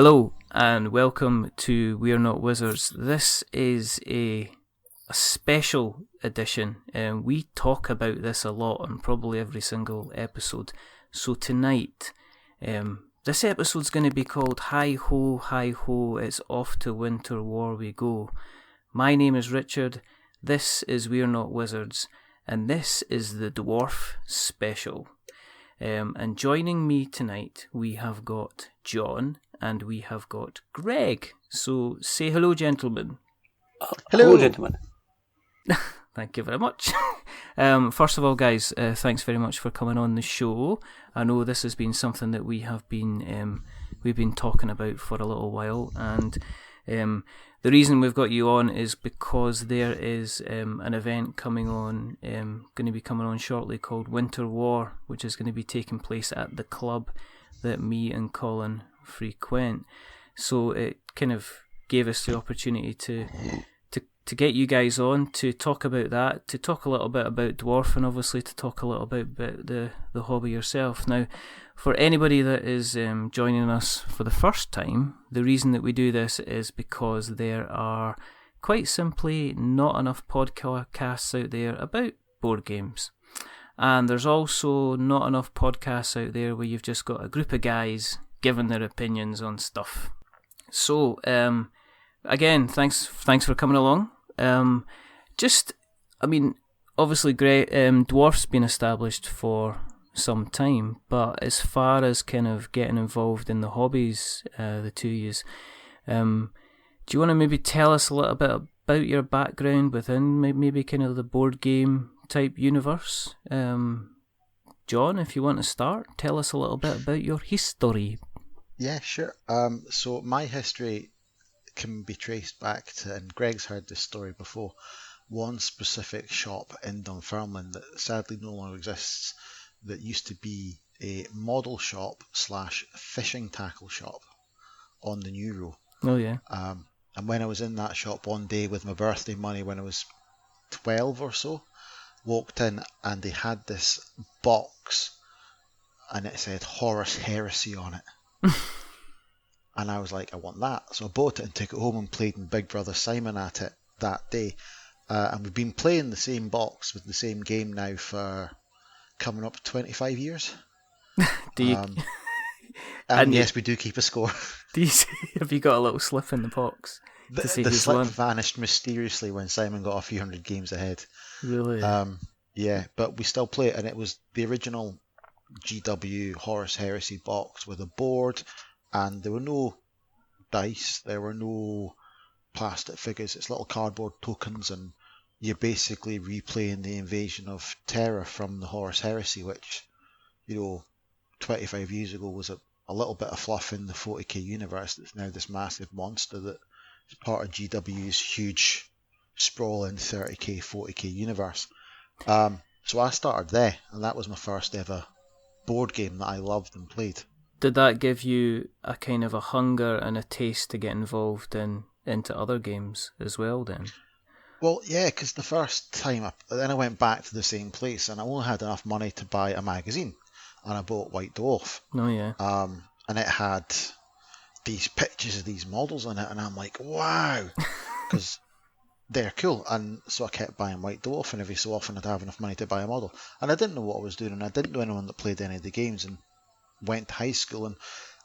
Hello and welcome to We're Not Wizards. This is a special edition, and we talk about this a lot on probably every single episode. So tonight, this episode's going to be called Hi Ho, It's Off to Winter War We Go. My name is Richard, this is We're Not Wizards, and this is the Dwarf Special. And joining me tonight, we have got John and we have got Greg. So say hello, gentlemen. Hello, gentlemen. Thank you very much. First of all, guys, thanks very much for coming on the show. I know this has been something that we've been talking about for a little while, and the reason we've got you on is because there is an event coming on, going to be coming on shortly, called Winter War, which is going to be taking place at the club that me and Colin frequent. So it kind of gave us the opportunity to get you guys on to talk about that, to talk a little bit about Dwarf, and obviously to talk a little bit about the hobby yourself. Now, for anybody that is joining us for the first time, the reason that we do this is because there are quite simply not enough podcasts out there about board games. And there's also not enough podcasts out there where you've just got a group of guys giving their opinions on stuff. So, again, thanks for coming along. Obviously, great. Dwarf's been established for some time, but as far as kind of getting involved in the hobbies, the two of yous, do you want to maybe tell us a little bit about your background within maybe kind of the board game type universe? John, if you want to start, tell us a little bit about your history. Yeah, sure. So my history can be traced back to, and Greg's heard this story before, one specific shop in Dunfermline that sadly no longer exists, that used to be a model shop / fishing tackle shop on the New Row. Oh yeah. And when I was in that shop one day with my birthday money when I was 12 or so, walked in and they had this box and it said Horus Heresy on it. And I was like, I want that. So I bought it and took it home and played in Big Brother Simon at it that day. And we've been playing the same box with the same game now for coming up 25 years. Do you? And yes, we do keep a score. Do you? Have you got a little slip in the box? The slip vanished mysteriously when Simon got a few hundred games ahead. Really? Yeah, but we still play it, and it was the original GW Horus Heresy box with a board, and there were no dice, there were no plastic figures, it's little cardboard tokens, and you're basically replaying the invasion of Terra from the Horus Heresy, which, 25 years ago was a little bit of fluff in the 40k universe. That's now this massive monster that is part of GW's huge sprawling 30k, 40k universe. So I started there, and that was my first ever board game that I loved and played. Did that give you a kind of a hunger and a taste to get involved into other games as well then? Well, yeah, because the first time, then I went back to the same place, and I only had enough money to buy a magazine, and I bought D.W.A.R.F. Oh yeah. And it had these pictures of these models on it, and I'm like, wow, because they're cool. And so I kept buying D.W.A.R.F, and every so often I'd have enough money to buy a model, and I didn't know what I was doing, and I didn't know anyone that played any of the games, and went to high school, and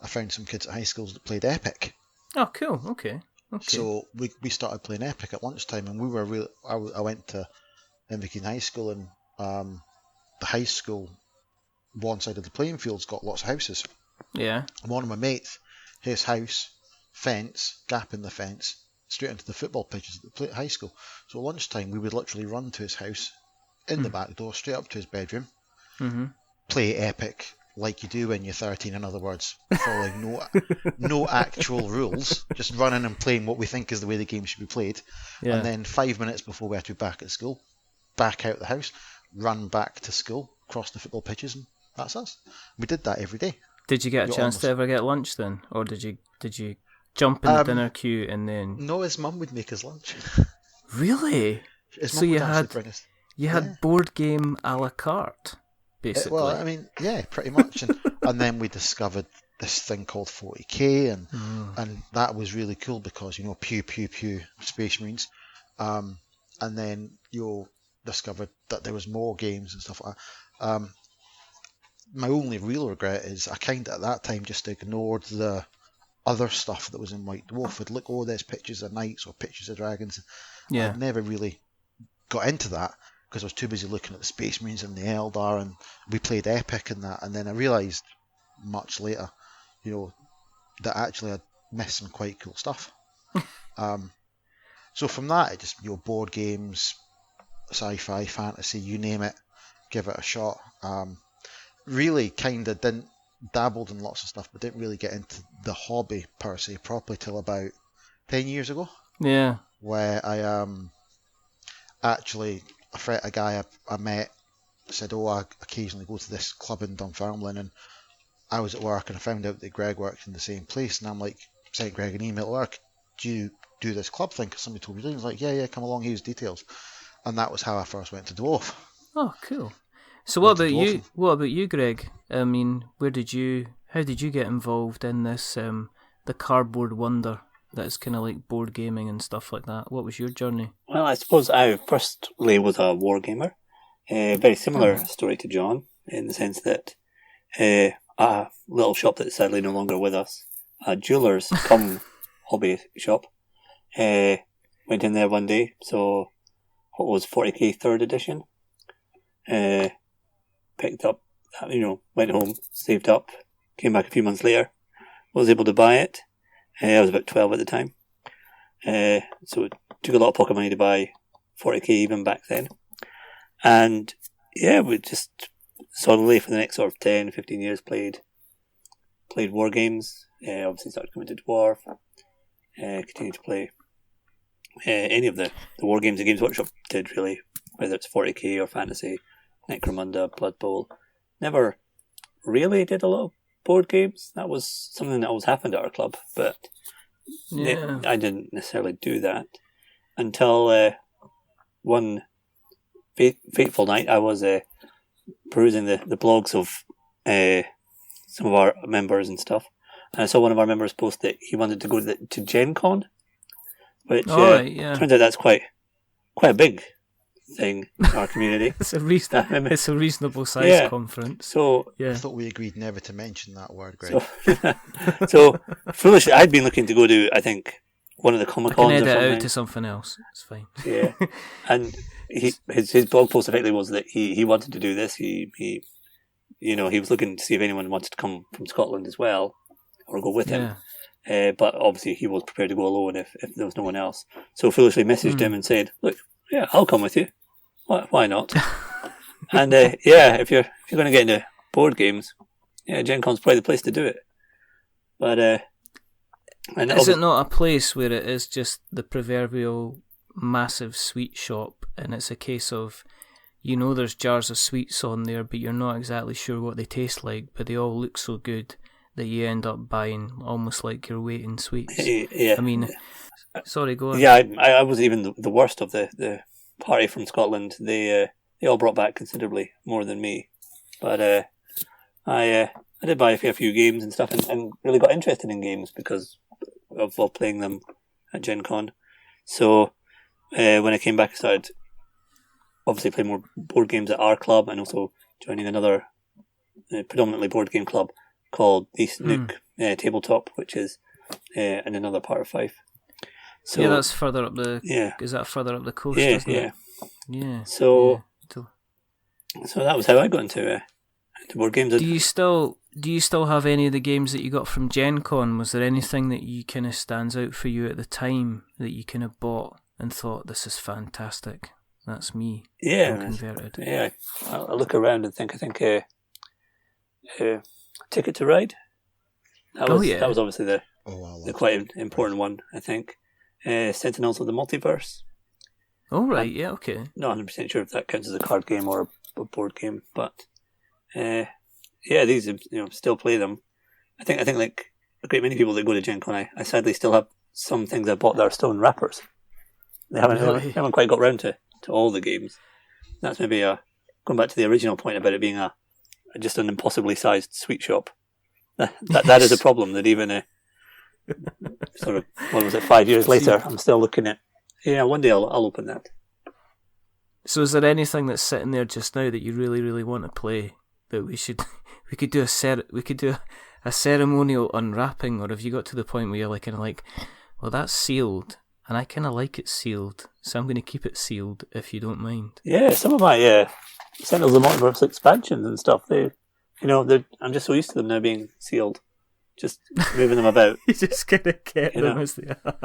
I found some kids at high schools that played Epic. Oh, cool. Okay. So we started playing Epic at lunchtime, and we were I went to Inverkeithing High School, and the high school, one side of the playing field's got lots of houses. Yeah. And one of my mates, his house, fence, gap in the fence, straight into the football pitches at the high school. So at lunchtime, we would literally run to his house, in the back door, straight up to his bedroom, play Epic like you do when you're 13, in other words, following no actual rules, just running and playing what we think is the way the game should be played. Yeah. And then 5 minutes before we had to be back at school, back out the house, run back to school, cross the football pitches, and that's us. We did that every day. Did you get a chance to ever get lunch then? Or did you jump in the dinner queue and then... No, his mum would make us lunch. Really? His mum would actually bring us... You had board game a la carte, basically. Well, I mean, yeah, pretty much. And then we discovered this thing called 40k, and that was really cool because, you know, pew pew pew, Space Marines, and then you discovered that there was more games and stuff like that. My only real regret is I kind of at that time just ignored the other stuff that was in White Dwarf. I'd look, oh, there's pictures of knights or pictures of dragons. Yeah. I never really got into that because I was too busy looking at the Space Marines and the Eldar, and we played Epic and that, and then I realised much later, you know, that actually I'd missed some quite cool stuff. So from that, it just, you know, board games, sci-fi, fantasy, you name it, give it a shot. Really kind of dabbled in lots of stuff, but didn't really get into the hobby per se properly till about 10 years ago. Yeah. Where I actually, a guy I met said, oh, I occasionally go to this club in Dunfermline, and I was at work and I found out that Greg worked in the same place, and I'm like, sent Greg an email at work, do you do this club thing? Because somebody told me to. He's like, yeah, come along, here's details. And that was how I first went to D.W.A.R.F. Oh, cool. So what about you? What about you, Greg? I mean, how did you get involved in this, the cardboard wonder that's kind of like board gaming and stuff like that? What was your journey? Well, I suppose I firstly was a wargamer. A very similar story to John, in the sense that a little shop that's sadly no longer with us, a jeweller's cum hobby shop, went in there one day, so what was 40k 3rd edition, picked up, went home, saved up, came back a few months later, was able to buy it. I was about 12 at the time, so it took a lot of pocket money to buy 40k even back then. And yeah, we just solidly for the next sort of 10, 15 years played war games. Obviously started coming to D.W.A.R.F. Continued to play any of the war games the Games Workshop did, really, whether it's 40k or fantasy, Necromunda, Blood Bowl. Never really did a lot of board games. That was something that always happened at our club, but I didn't necessarily do that until one fateful night. I was perusing the blogs of some of our members and stuff, and I saw one of our members post that he wanted to go to Gen Con, which turns out that's quite a big thing in our community. It's a reasonable size conference. So I thought we agreed never to mention that word, Greg. So foolishly, I'd been looking to go to, I think, one of the Comic Cons or something. Edit out to something else. It's fine. Yeah, and his blog post effectively was that he wanted to do this. He was looking to see if anyone wanted to come from Scotland as well, or go with him. But obviously he was prepared to go alone if there was no one else. So foolishly messaged him and said, "Look, yeah, I'll come with you. Why not?" And if you're going to get into board games, Gen Con's probably the place to do it. But is it not a place where it is just the proverbial massive sweet shop, and it's a case of, there's jars of sweets on there, but you're not exactly sure what they taste like, but they all look so good that you end up buying almost like your weight in sweets? Yeah. I mean, sorry, go on. Yeah, I was even the worst of the party from Scotland. They all brought back considerably more than me, but I did buy a few games and stuff, and really got interested in games because of playing them at Gen Con. So when I came back, I started obviously playing more board games at our club, and also joining another predominantly board game club called East Nook Tabletop, which is in another part of Fife. So that's further up the. Yeah. Is that further up the coast? Yeah. So that was how I got into board games. Do you still have any of the games that you got from Gen Con? Was there anything that you kind of stands out for you at the time that you kind of bought and thought, this is fantastic? That's me. Yeah. Converted. Yeah. I look around and think Ticket to Ride. That was obviously the quite important one, I think. Sentinels of the Multiverse. Oh, right, yeah, okay. Not 100% sure if that counts as a card game or a board game, but these still play them. I think like a great many people that go to Gen Con, I sadly still have some things I bought that are still in wrappers. They haven't quite got round to all the games. That's maybe going back to the original point about it being just an impossibly sized sweet shop. that is a problem. That even sort of, what was it, 5 years later, I'm still looking at. Yeah, one day I'll open that. So is there anything that's sitting there just now that you really, really want to play that we could do a ceremonial unwrapping, or have you got to the point where you're kind of like, well, that's sealed, and I kind of like it sealed, so I'm going to keep it sealed if you don't mind. Yeah, some of my Sentinels of the Multiverse expansions and stuff, I'm just so used to them now being sealed, just moving them about. You just kind of get them as they are.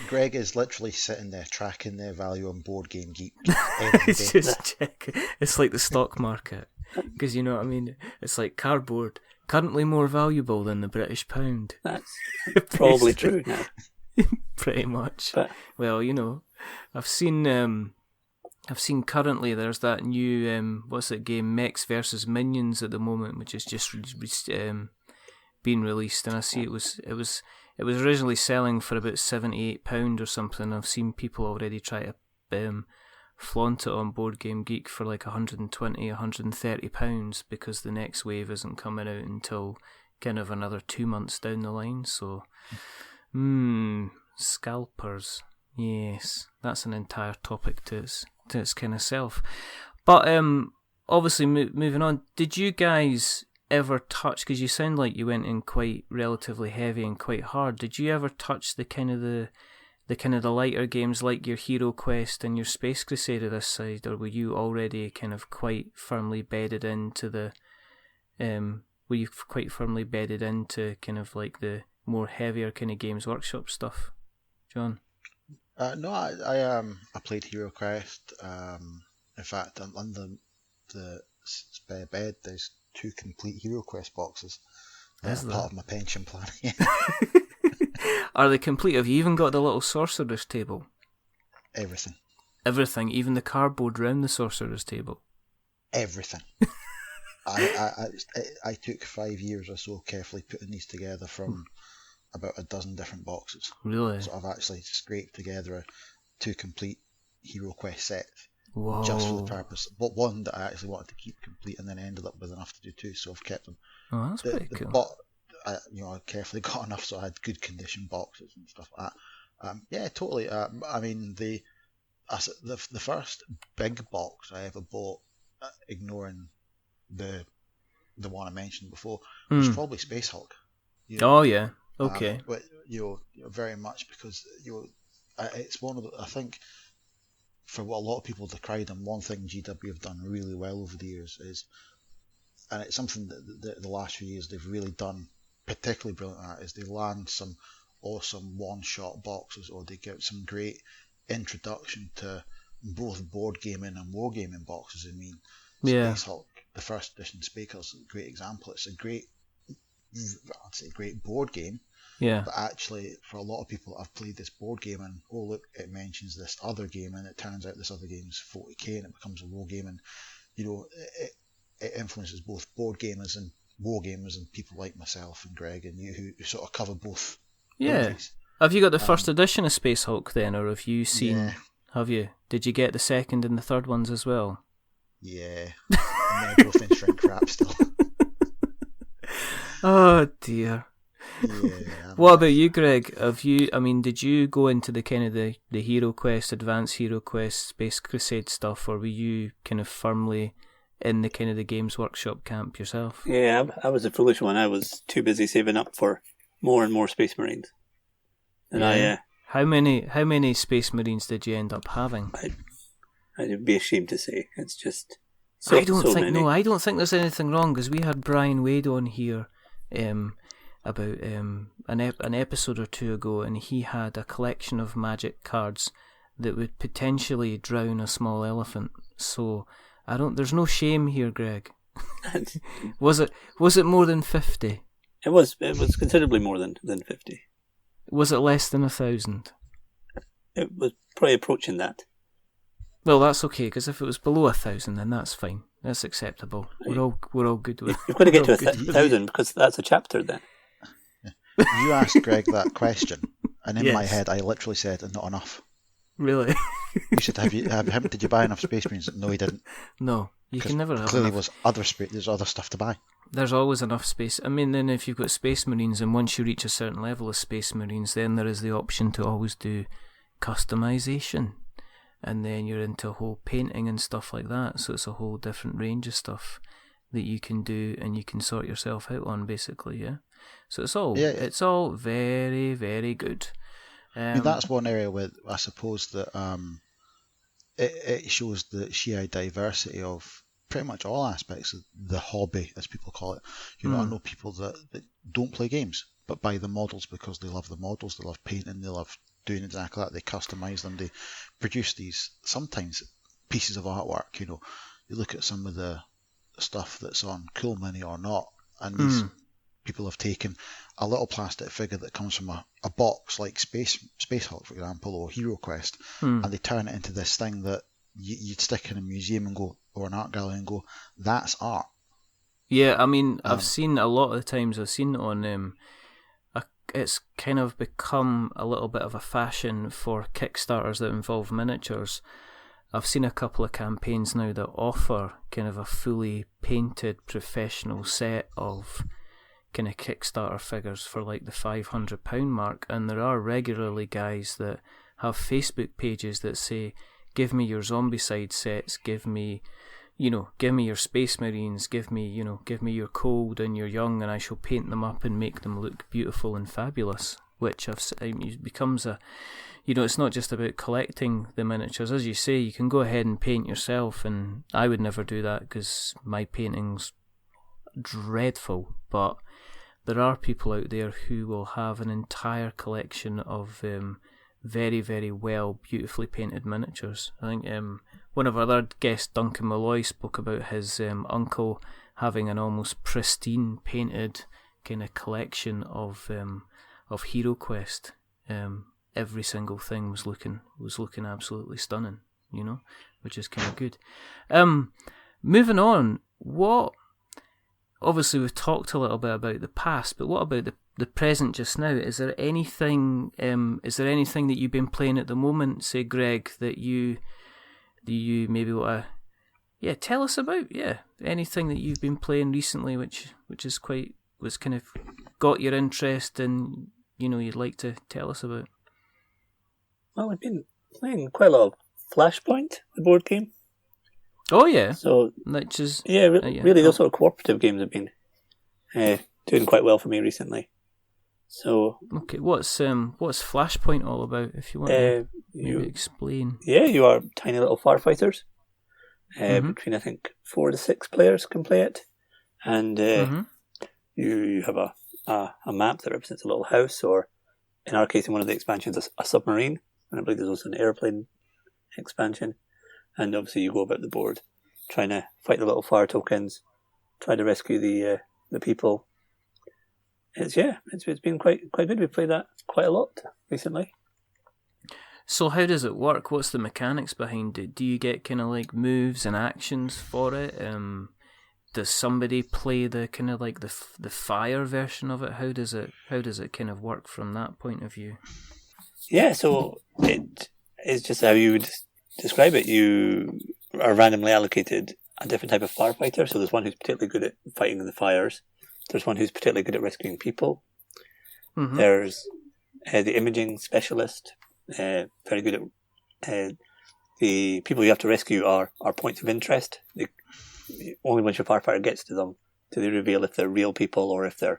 Greg is literally sitting there tracking their value on Board Game Geek every day. It's just checking. It's like the stock market, because you know what I mean. It's like cardboard, currently more valuable than the British pound. That's probably true now. Pretty much. But, well, I've seen currently there's that new what's that game, Mechs versus Minions at the moment, which is just being released, and I see it was originally selling for about £78 or something. I've seen people already try to flaunt it on Board Game Geek for like £120, £130 because the next wave isn't coming out until kind of another 2 months down the line. So, scalpers. Yes, that's an entire topic to its kind of self. But obviously, moving on, did you guys ever touch, because you sound like you went in quite relatively heavy and quite hard, did you ever touch the kind of the lighter games like your Hero Quest and your Space Crusader this side, or were you already kind of quite firmly bedded into kind of like the more heavier kind of Games Workshop stuff, John? No, I played Hero Quest. In fact, on the spare bed, there's 2 complete Hero Quest boxes. Part of my pension plan. Are they complete? Have you even got the little sorcerer's table? Everything. Everything, even the cardboard round the sorcerer's table? Everything. I took 5 years or so carefully putting these together from about a dozen different boxes. Really? So I've actually scraped together 2 complete Hero Quest sets. Whoa. Just for the purpose, but one that I actually wanted to keep complete, and then ended up with enough to do 2, so I've kept them. Oh, that's pretty cool. But I carefully got enough so I had good condition boxes and stuff like that. Yeah, totally. I mean, the first big box I ever bought, ignoring the one I mentioned before, was probably Space Hulk. Oh yeah, okay. But very much because it's one of the, I think, for what a lot of people decried them, one thing GW have done really well over the years is, and it's something that the last few years they've really done particularly brilliant at, is they land some awesome one-shot boxes, or they give some great introduction to both board gaming and wargaming boxes. I mean, Space Hulk, the first edition Space Hulk, is a great example. It's a great board game. Yeah. But actually, for a lot of people, I've played this board game, and oh look, it mentions this other game, and it turns out this other game is 40k, and it becomes a war game, and it influences both board gamers and war gamers, and people like myself and Greg and you who sort of cover both. Yeah. Movies. Have you got the first edition of Space Hulk then, or have you seen? Yeah. Have you? Did you get the second and the third ones as well? Yeah. And they're both in shrink wrap still. Oh dear. Yeah. What about you, Greg? Did you go into the kind of the Hero Quest, Advanced Hero Quest, Space Crusade stuff, or were you kind of firmly in the kind of the Games Workshop camp yourself? Yeah, I was a foolish one. I was too busy saving up for more and more Space Marines. And How many Space Marines did you end up having? I'd be ashamed to say. It's just I don't think there's anything wrong, because we had Brian Wade on here about an episode or 2 ago, and he had a collection of Magic cards that would potentially drown a small elephant. So there's no shame here, Greg. Was it more than 50? It was considerably more than 50. Was it less than 1,000? It was probably approaching that. Well, that's okay, because if it was below 1,000, then that's fine. That's acceptable. We're all good with it. You've got to get to 1,000, because that's a chapter then. You asked Greg that question, and in my head I literally said, not enough. Really? You said, did you buy enough Space Marines? No, he didn't. No, you can never have clearly enough. There's other stuff to buy. There's always enough space. I mean, then if you've got Space Marines, and once you reach a certain level of Space Marines, then there is the option to always do customization. And then you're into whole painting and stuff like that. So it's a whole different range of stuff that you can do, and you can sort yourself out on, basically, yeah? So it's all very, very good. I mean, that's one area where I suppose that it shows the sheer diversity of pretty much all aspects of the hobby, as people call it. You know, I know people that don't play games, but buy the models because they love the models, they love painting, they love doing exactly that. They customize them, they produce these sometimes pieces of artwork. You know, you look at some of the stuff that's on Cool Mini or not, and these people have taken a little plastic figure that comes from a box like Space Hulk, for example, or Hero Quest, and they turn it into this thing that you'd stick in a museum and go, or an art gallery and go, that's art. Yeah, I mean, I've seen a lot of the times, I've seen on, it's kind of become a little bit of a fashion for Kickstarters that involve miniatures. I've seen a couple of campaigns now that offer kind of a fully painted professional set of kind of Kickstarter figures for like the £500 mark, and there are regularly guys that have Facebook pages that say, give me your Zombicide sets, give me your Space Marines, give me your Cold and your Young, and I shall paint them up and make them look beautiful and fabulous. Which it becomes a, it's not just about collecting the miniatures. As you say, you can go ahead and paint yourself, and I would never do that because my painting's dreadful. But there are people out there who will have an entire collection of very, very well, beautifully painted miniatures. I think one of our other guests, Duncan Malloy, spoke about his uncle having an almost pristine painted kind of collection of Hero Quest. Every single thing was looking absolutely stunning, which is kind of good. Moving on, obviously we've talked a little bit about the past, but what about the present just now? Is there anything that you've been playing at the moment, say, Greg, that you maybe want to tell us about? Yeah, anything that you've been playing recently which was kind of got your interest and you'd like to tell us about? Well, we've been playing quite a lot of Flashpoint, the board game. Oh yeah, so which is really those sort of cooperative games have been doing quite well for me recently. So okay, what's Flashpoint all about? If you want to maybe explain. Yeah, you are tiny little firefighters. Between I think 4 to 6 players can play it, and you have a map that represents a little house, or in our case, in one of the expansions, a submarine, and I believe there's also an airplane expansion. And obviously, you go about the board trying to fight the little fire tokens, try to rescue the people. It's been quite good. We've played that quite a lot recently. So how does it work? What's the mechanics behind it? Do you get kind of like moves and actions for it? Does somebody play the kind of like the fire version of it? How does it kind of work from that point of view? Yeah, so it is just how you would describe it. You are randomly allocated a different type of firefighter. So there's one who's particularly good at fighting the fires. There's one who's particularly good at rescuing people. Mm-hmm. There's the imaging specialist, very good at the people you have to rescue are points of interest. Only once your firefighter gets to them do they reveal if they're real people or if the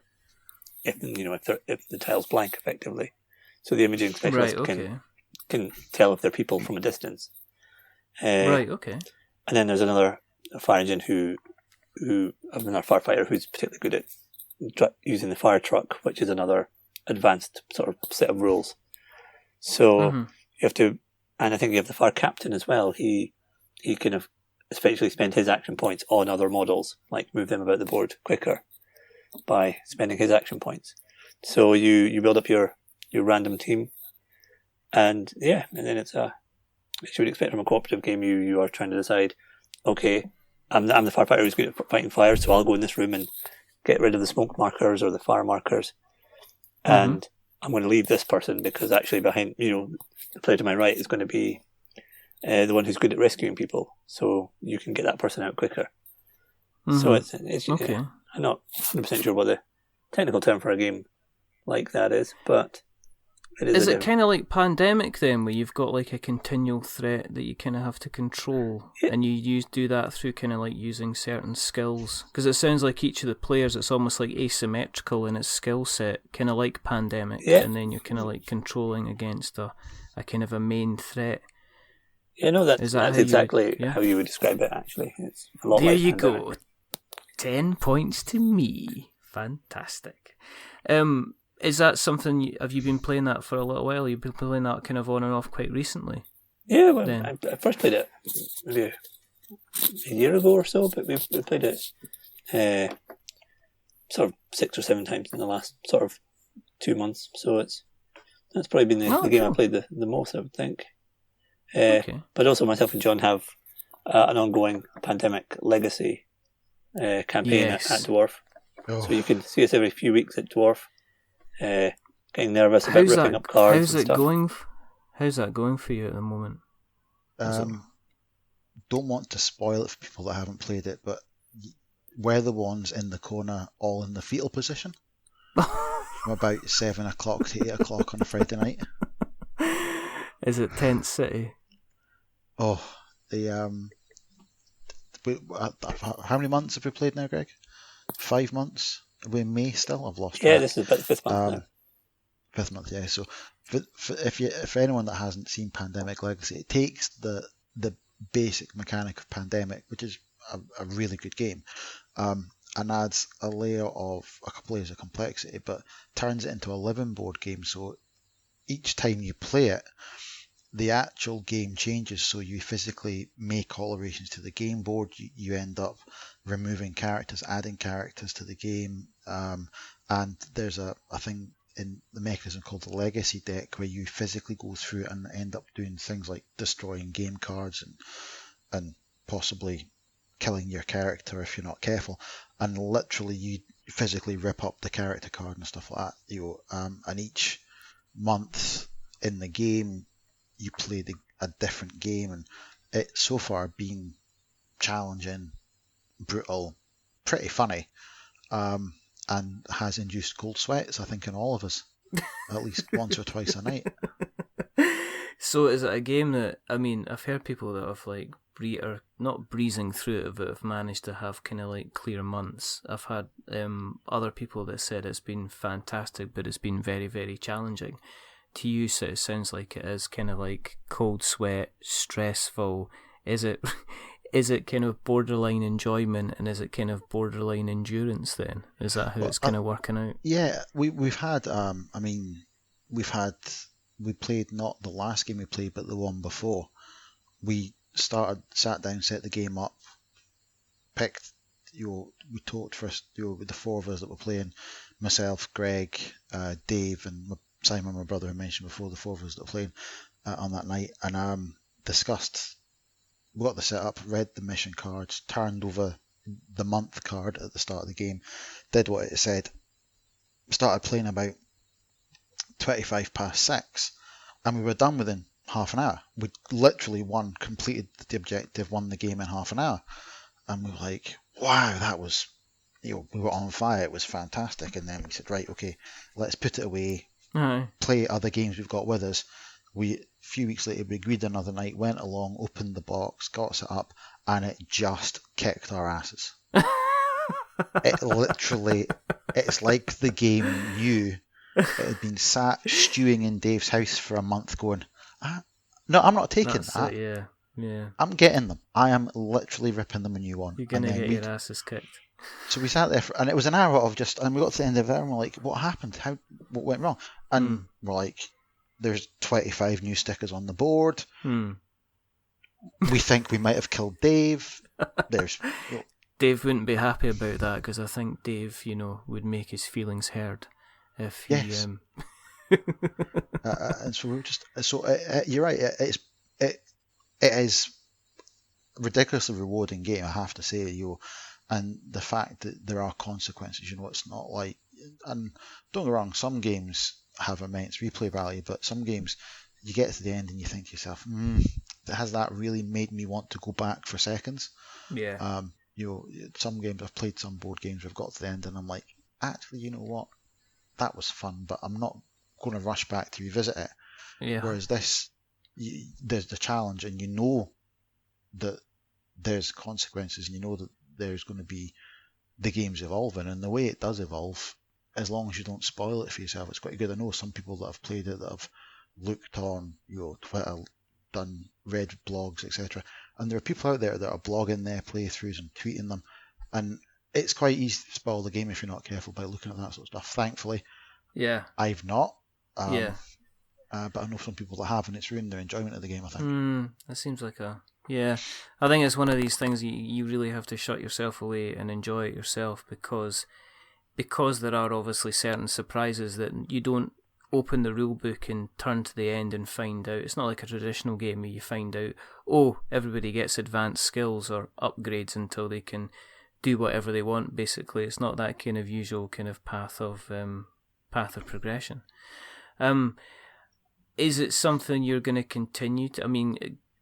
tile's blank effectively. So the imaging specialist can tell if they're people from a distance. And then there's another fire engine another firefighter who's particularly good at using the fire truck, which is another advanced sort of set of rules. So you have to, and I think you have the fire captain as well. He kind of especially spend his action points on other models, like move them about the board quicker by spending his action points. So you build up your random team, and then it's as you would expect from a cooperative game, you are trying to decide, okay, I'm the firefighter who's good at fighting fires, so I'll go in this room and get rid of the smoke markers or the fire markers, and I'm going to leave this person because actually behind, the player to my right is going to be the one who's good at rescuing people, so you can get that person out quicker. So it's okay. I'm not 100% sure what the technical term for a game like that is, but it is. Is it kind of like Pandemic then, where you've got like a continual threat that you kind of have to control, and you do that through kind of like using certain skills? Because it sounds like each of the players, it's almost like asymmetrical in its skill set, kind of like Pandemic, and then you're kind of like controlling against a kind of a main threat. Yeah, no, that's exactly how you would describe it. Actually, it's a lot. There like you Pandemic. go, 10 points to me. Fantastic. Is that something? Have you been playing that for a little while? You've been playing that kind of on and off quite recently. Yeah, well, I first played it maybe a year ago or so, but we played it sort of 6 or 7 times in the last sort of 2 months. So that's probably been the game I played the most, I would think. Okay. But also myself and John have an ongoing Pandemic Legacy campaign at D.W.A.R.F. Oh. So you can see us every few weeks at D.W.A.R.F. Getting nervous about ripping up cards. How's it going? How's that going for you at the moment? Don't want to spoil it for people that haven't played it, but we're the ones in the corner, all in the fetal position, from about 7 o'clock to 8 o'clock on a Friday night. Is it Tent City? Oh, how many months have we played now, Greg? 5 months. Are we in May still? I've lost track. Yeah, this is about the 5th month now. 5th month, yeah. So for anyone that hasn't seen Pandemic Legacy, it takes the basic mechanic of Pandemic, which is a really good game, and adds a couple layers of complexity, but turns it into a living board game. So each time you play it, the actual game changes, so you physically make alterations to the game board. You end up removing characters, adding characters to the game, and there's a thing in the mechanism called the legacy deck where you physically go through and end up doing things like destroying game cards and possibly killing your character if you're not careful, and literally you physically rip up the character card and stuff like that. And each month in the game you play a different game, and it's so far been challenging, brutal, pretty funny, and has induced cold sweats, I think, in all of us, at least once or twice a night. So is it a game that, I mean, I've heard people that have like are not breezing through it, but have managed to have kind of like clear months. I've had other people that said it's been fantastic, but it's been very, very challenging. To you, so it sounds like it is kind of like cold sweat, stressful. Is it kind of borderline enjoyment, and is it kind of borderline endurance then? Is that how it's kind of working out? Yeah, we've had, we played not the last game we played, but the one before. We sat down, set the game up, picked, we talked first, with the 4 of us that were playing, myself, Greg, Dave, and Simon, my brother, who mentioned before, the 4 of us that were playing on that night, and discussed. We got the setup, read the mission cards, turned over the month card at the start of the game, did what it said, started playing about 25 past 6, and we were done within half an hour. We literally completed the objective, won the game in half an hour, and we were like, wow, that was, we were on fire, it was fantastic. And then we said, right, okay, let's put it away, play other games we've got with us. A few weeks later, we agreed another night, went along, opened the box, got set up, and it just kicked our asses. It literally, it's like the game knew it had been sat stewing in Dave's house for a month going, no, I'm not taking that. Yeah. I'm getting them. I am literally ripping them a new one. You're going to get your asses kicked. So we sat there, and it was an hour of and we got to the end of it, and we're like, what happened? What went wrong? And we're like, there's 25 new stickers on the board. We think we might have killed Dave. Dave wouldn't be happy about that, because I think Dave, would make his feelings heard if he. Yes. And so we're just you're right. It is a ridiculously rewarding game, I have to say. And the fact that there are consequences. It's not like, and don't get me wrong, some games have immense replay value, but some games you get to the end and you think to yourself, has that really made me want to go back for seconds? Yeah. some games I've played, some board games I've got to the end, and I'm like, actually, you know what, that was fun, but I'm not going to rush back to revisit it. Yeah. Whereas this, there's the challenge, and you know that there's consequences, and you know that there's going to be the game's evolving, and the way it does evolve, as long as you don't spoil it for yourself, it's quite good. I know some people that have played it that have looked on Twitter, read blogs, etc. And there are people out there that are blogging their playthroughs and tweeting them, and it's quite easy to spoil the game if you're not careful by looking at that sort of stuff. Thankfully, I've not. But I know some people that have, and it's ruined their enjoyment of the game, I think. That seems like I think it's one of these things you really have to shut yourself away and enjoy it yourself, because there are obviously certain surprises that you don't open the rule book and turn to the end and find out. It's not like a traditional game where you find out, everybody gets advanced skills or upgrades until they can do whatever they want, basically. It's not that kind of usual kind of path of progression. Is it something you're going to continue to... I mean,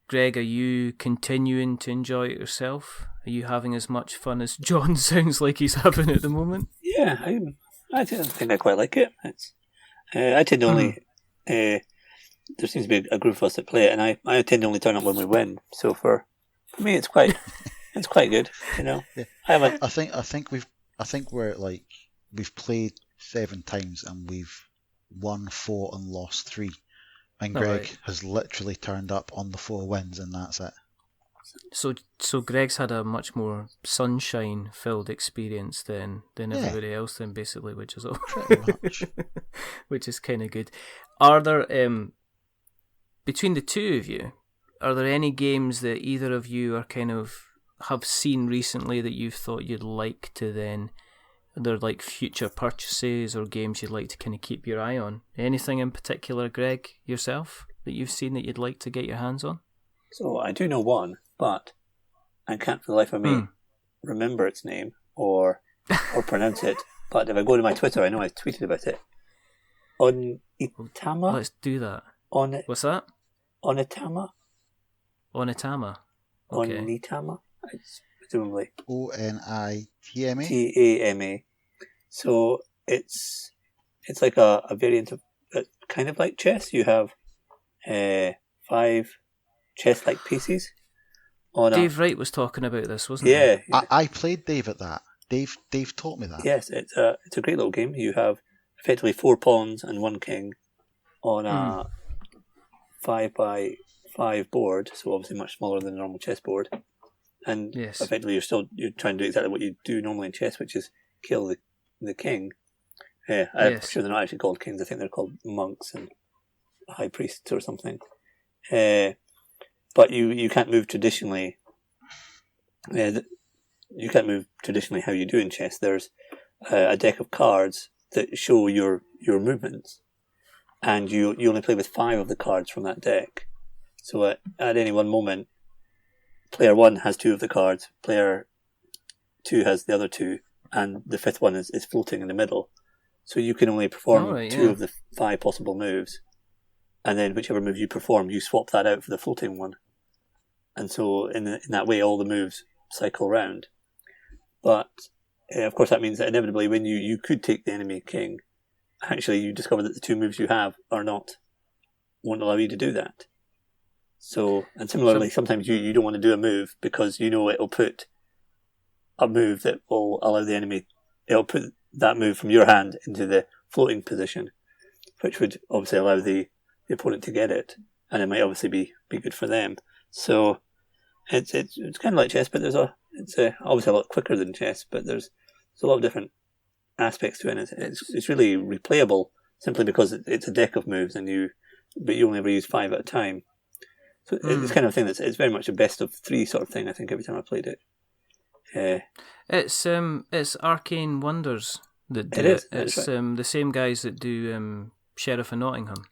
Greg, are you continuing to enjoy it yourself? Are you having as much fun as John sounds like he's having at the moment? Yeah, I think I quite like it. I tend to only... there seems to be a group of us that play it, and I tend to only turn up when we win. So for me, it's quite good, you know. Yeah. I think we're like, we've played 7 times and we've won 4 and lost 3. And Greg has literally turned up on the 4 wins, and that's it. So Greg's had a much more sunshine-filled experience than everybody else, then, basically, which is all pretty much, which is kind of good. Are there between the two of you, are there any games that either of you are kind of have seen recently that you've thought you'd like to then? They're like future purchases or games you'd like to kind of keep your eye on. Anything in particular, Greg, yourself, that you've seen that you'd like to get your hands on? So I do know one, but I can't for the life of me remember its name or pronounce it. But if I go to my Twitter, I know I tweeted about it. Onitama? Let's do that. What's that? Onitama? Onitama. Okay. Onitama? Presumably. Onitama. Tama. So it's like a variant of kind of like chess. You have 5 chess-like pieces. Dave Wright was talking about this, wasn't he? Yeah. I played Dave at that. Dave taught me that. Yes, it's a great little game. You have effectively 4 pawns and 1 king on a 5x5 board, so obviously much smaller than a normal chess board. And effectively, you're trying to do exactly what you do normally in chess, which is kill the king. I'm sure they're not actually called kings. I think they're called monks and high priests or something. But you can't move traditionally. You can't move traditionally how you do in chess. There's a deck of cards that show your movements, and you only play with 5 of the cards from that deck. So at any one moment, player 1 has 2 of the cards, player 2 has the other 2, and the 5th one is floating in the middle. So you can only perform 2 of the 5 possible moves, and then whichever move you perform, you swap that out for the floating one. And so in that way, all the moves cycle round. But of course, that means that inevitably, when you could take the enemy king, actually you discover that the 2 moves you have won't allow you to do that. So, and similarly, sometimes you don't want to do a move because you know it'll put a move that will allow the enemy, it'll put that move from your hand into the floating position, which would obviously allow the opponent to get it, and it might obviously be good for them. So it's kind of like chess, but it's obviously a lot quicker than chess, but there's a lot of different aspects to it. And it's really replayable simply because it's a deck of moves, but you only ever use 5 at a time. So it's kind of thing it's very much a best of 3 sort of thing. I think every time I played it. It's Arcane Wonders that do it. It's right. The same guys that do Sheriff of Nottingham,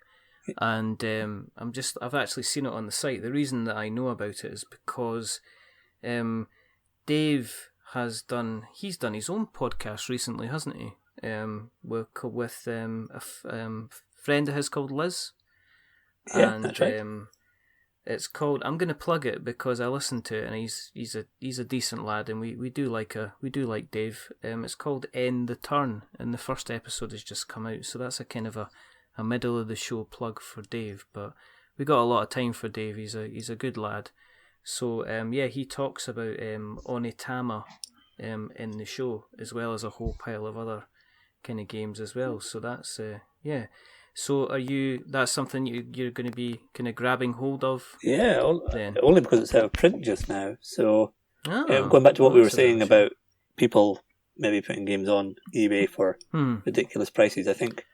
and I've actually seen it on the site. The reason that I know about it is because Dave he's done his own podcast recently, hasn't he? With a friend of his called Liz. Yeah, that's right. It's called. I'm going to plug it because I listened to it, and he's a decent lad, and we do like Dave. It's called End the Turn, and the first episode has just come out, so that's a kind of a middle of the show plug for Dave. But we got a lot of time for Dave. He's a good lad. So he talks about Onitama in the show, as well as a whole pile of other kind of games as well. So that's So that's something you're going to be kind of grabbing hold of? Yeah, then? Only because it's out of print just now. So going back to what we were saying about people maybe putting games on eBay for ridiculous prices, I think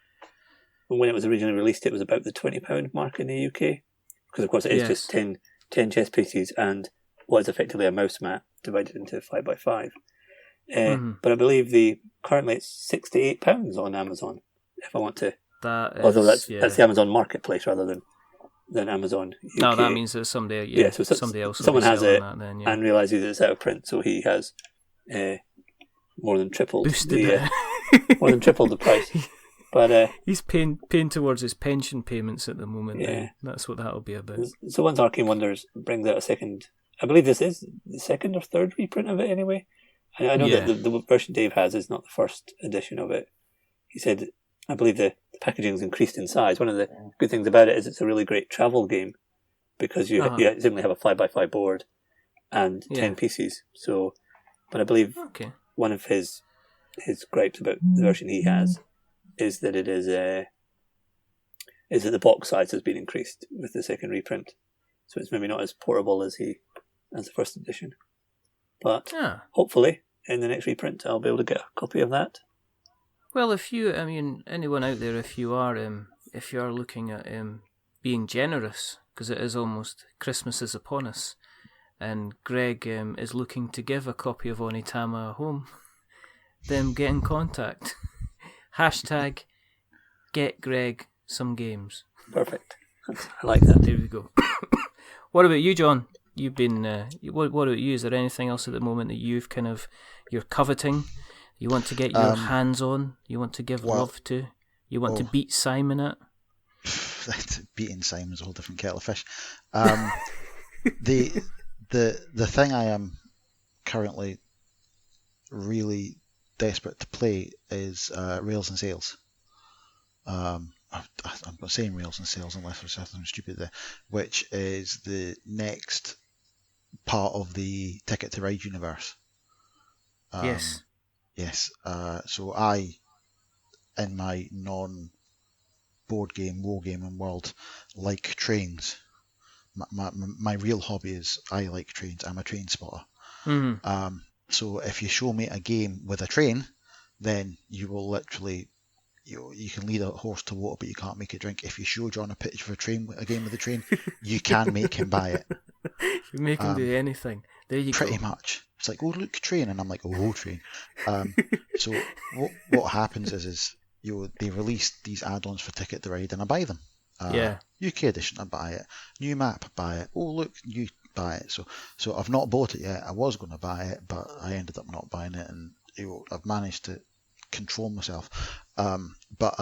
when it was originally released, it was about the £20 mark in the UK. Because, of course, it is just 10 chess pieces and what is effectively a mouse mat divided into 5x5. But I believe currently it's £68 on Amazon if I want to. Although that's the Amazon Marketplace rather than Amazon UK. No, that means that somebody else. Someone has it then, and realizes it's out of print, so he has more than tripled more than tripled the price. But he's paying towards his pension payments at the moment. Yeah, that's what that'll be about. So once Arcane Wonders brings out a second, I believe this is the second or third reprint of it anyway. I know that the version Dave has is not the first edition of it. He said, I believe the packaging's increased in size. One of the good things about it is it's a really great travel game because you simply have a 5x5 board and 10 pieces. So, but I believe one of his gripes about the version he has is that is that the box size has been increased with the second reprint, so it's maybe not as portable as the first edition. But hopefully in the next reprint I'll be able to get a copy of that. Well, anyone out there, if you are looking at being generous, because it is almost Christmas is upon us, and Greg is looking to give a copy of Onitama a home, then get in contact. Hashtag get Greg some games. Perfect. I like that. There we go. What about you, John? You've been. What about you? Is there anything else at the moment that you're coveting? You want to get your hands on? You want to give love to? You want to beat Simon at? Beating Simon's a whole different kettle of fish. The thing I am currently really desperate to play is Rails and Sails. I'm not saying Rails and Sails unless there's something stupid there, which is the next part of the Ticket to Ride universe. Yes. Yes. So I, in my non-board game, wargaming world, like trains. My real hobby is I like trains. I'm a train spotter. Mm-hmm. So if you show me a game with a train, then you will literally, you can lead a horse to water, but you can't make it drink. If you show John a picture of a game with a train, you can make him buy it. You make him do anything. There you pretty go. Pretty much. It's like, oh look, train, and I'm like, oh train. So what happens is they release these add-ons for Ticket to Ride, and I buy them. UK edition, I buy it. New map, buy it. Oh look, you buy it. So I've not bought it yet. I was going to buy it, but I ended up not buying it, and I've managed to control myself. But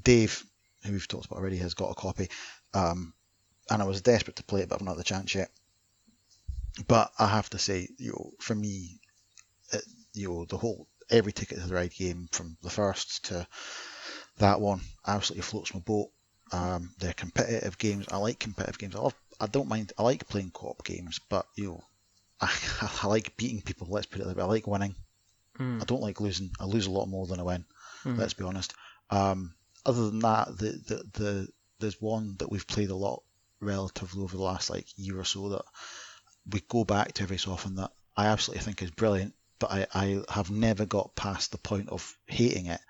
Dave, who we've talked about already, has got a copy, and I was desperate to play it, but I've not had the chance yet. But I have to say, for me, every Ticket to the Ride game from the first to that one absolutely floats my boat. They're competitive games. I like competitive games. I don't mind. I like playing co-op games, but I like beating people. Let's put it that way. I like winning. I don't like losing. I lose a lot more than I win. Let's be honest. Other than that, there's one that we've played a lot relatively over the last year or so that we go back to every so often that I absolutely think is brilliant, but I have never got past the point of hating it.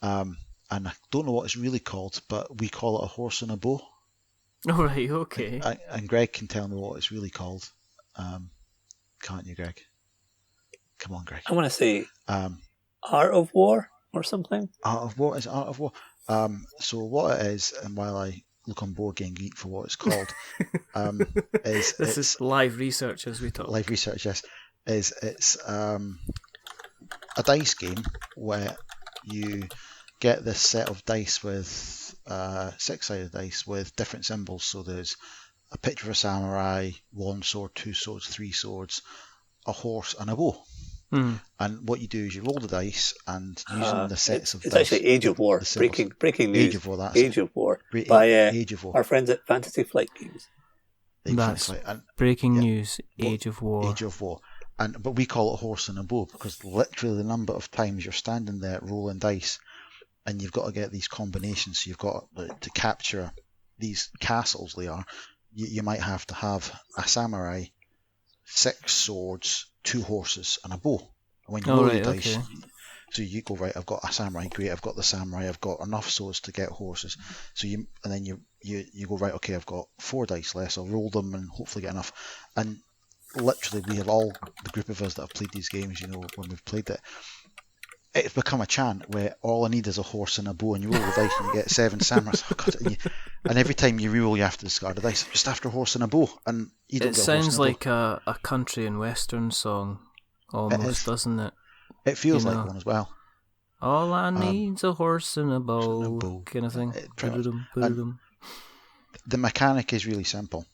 And I don't know what it's really called, but we call it a horse and a bow. All right, okay. And Greg can tell me what it's really called. Can't you, Greg? Come on, Greg. I want to say Art of War or something. Art of War is Art of War. So what it is, and while I look on Board Game Geek for what it's called, this is live research as we talk. Live research, yes. It's a dice game where you get this set of dice with 6-sided dice with different symbols. So there's a picture of a samurai, one sword, two swords, three swords, a horse, and a bow. And what you do is you roll the dice, and using the sets of it's dice. It's actually Age of War. Breaking news. Age of War, that's Age it. of War. By Age of War. Our friends at Fantasy Flight Games. That's breaking news. Age of War. Age of War. But we call it a horse and a bow because literally the number of times you're standing there rolling dice, and you've got to get these combinations. So you've got to capture these castles. They are. You might have to have a samurai, 6 swords, 2 horses, and a bow. And when you roll the dice, so you go, right, I've got a samurai, great, I've got the samurai, I've got enough swords to get horses. So you go, right, okay, I've got 4 dice less, I'll roll them and hopefully get enough. And literally, we have all, the group of us that have played these games, when we've played it, it's become a chant where all I need is a horse and a bow, and you roll the dice and you get 7 samurais. Oh God, and every time you re-roll, you have to discard a dice. Just after a horse and a bow, and you don't. It sounds like a country and western song, almost, doesn't it? It feels like one as well. All I need's a horse and a bow, kind of thing. The mechanic is really simple.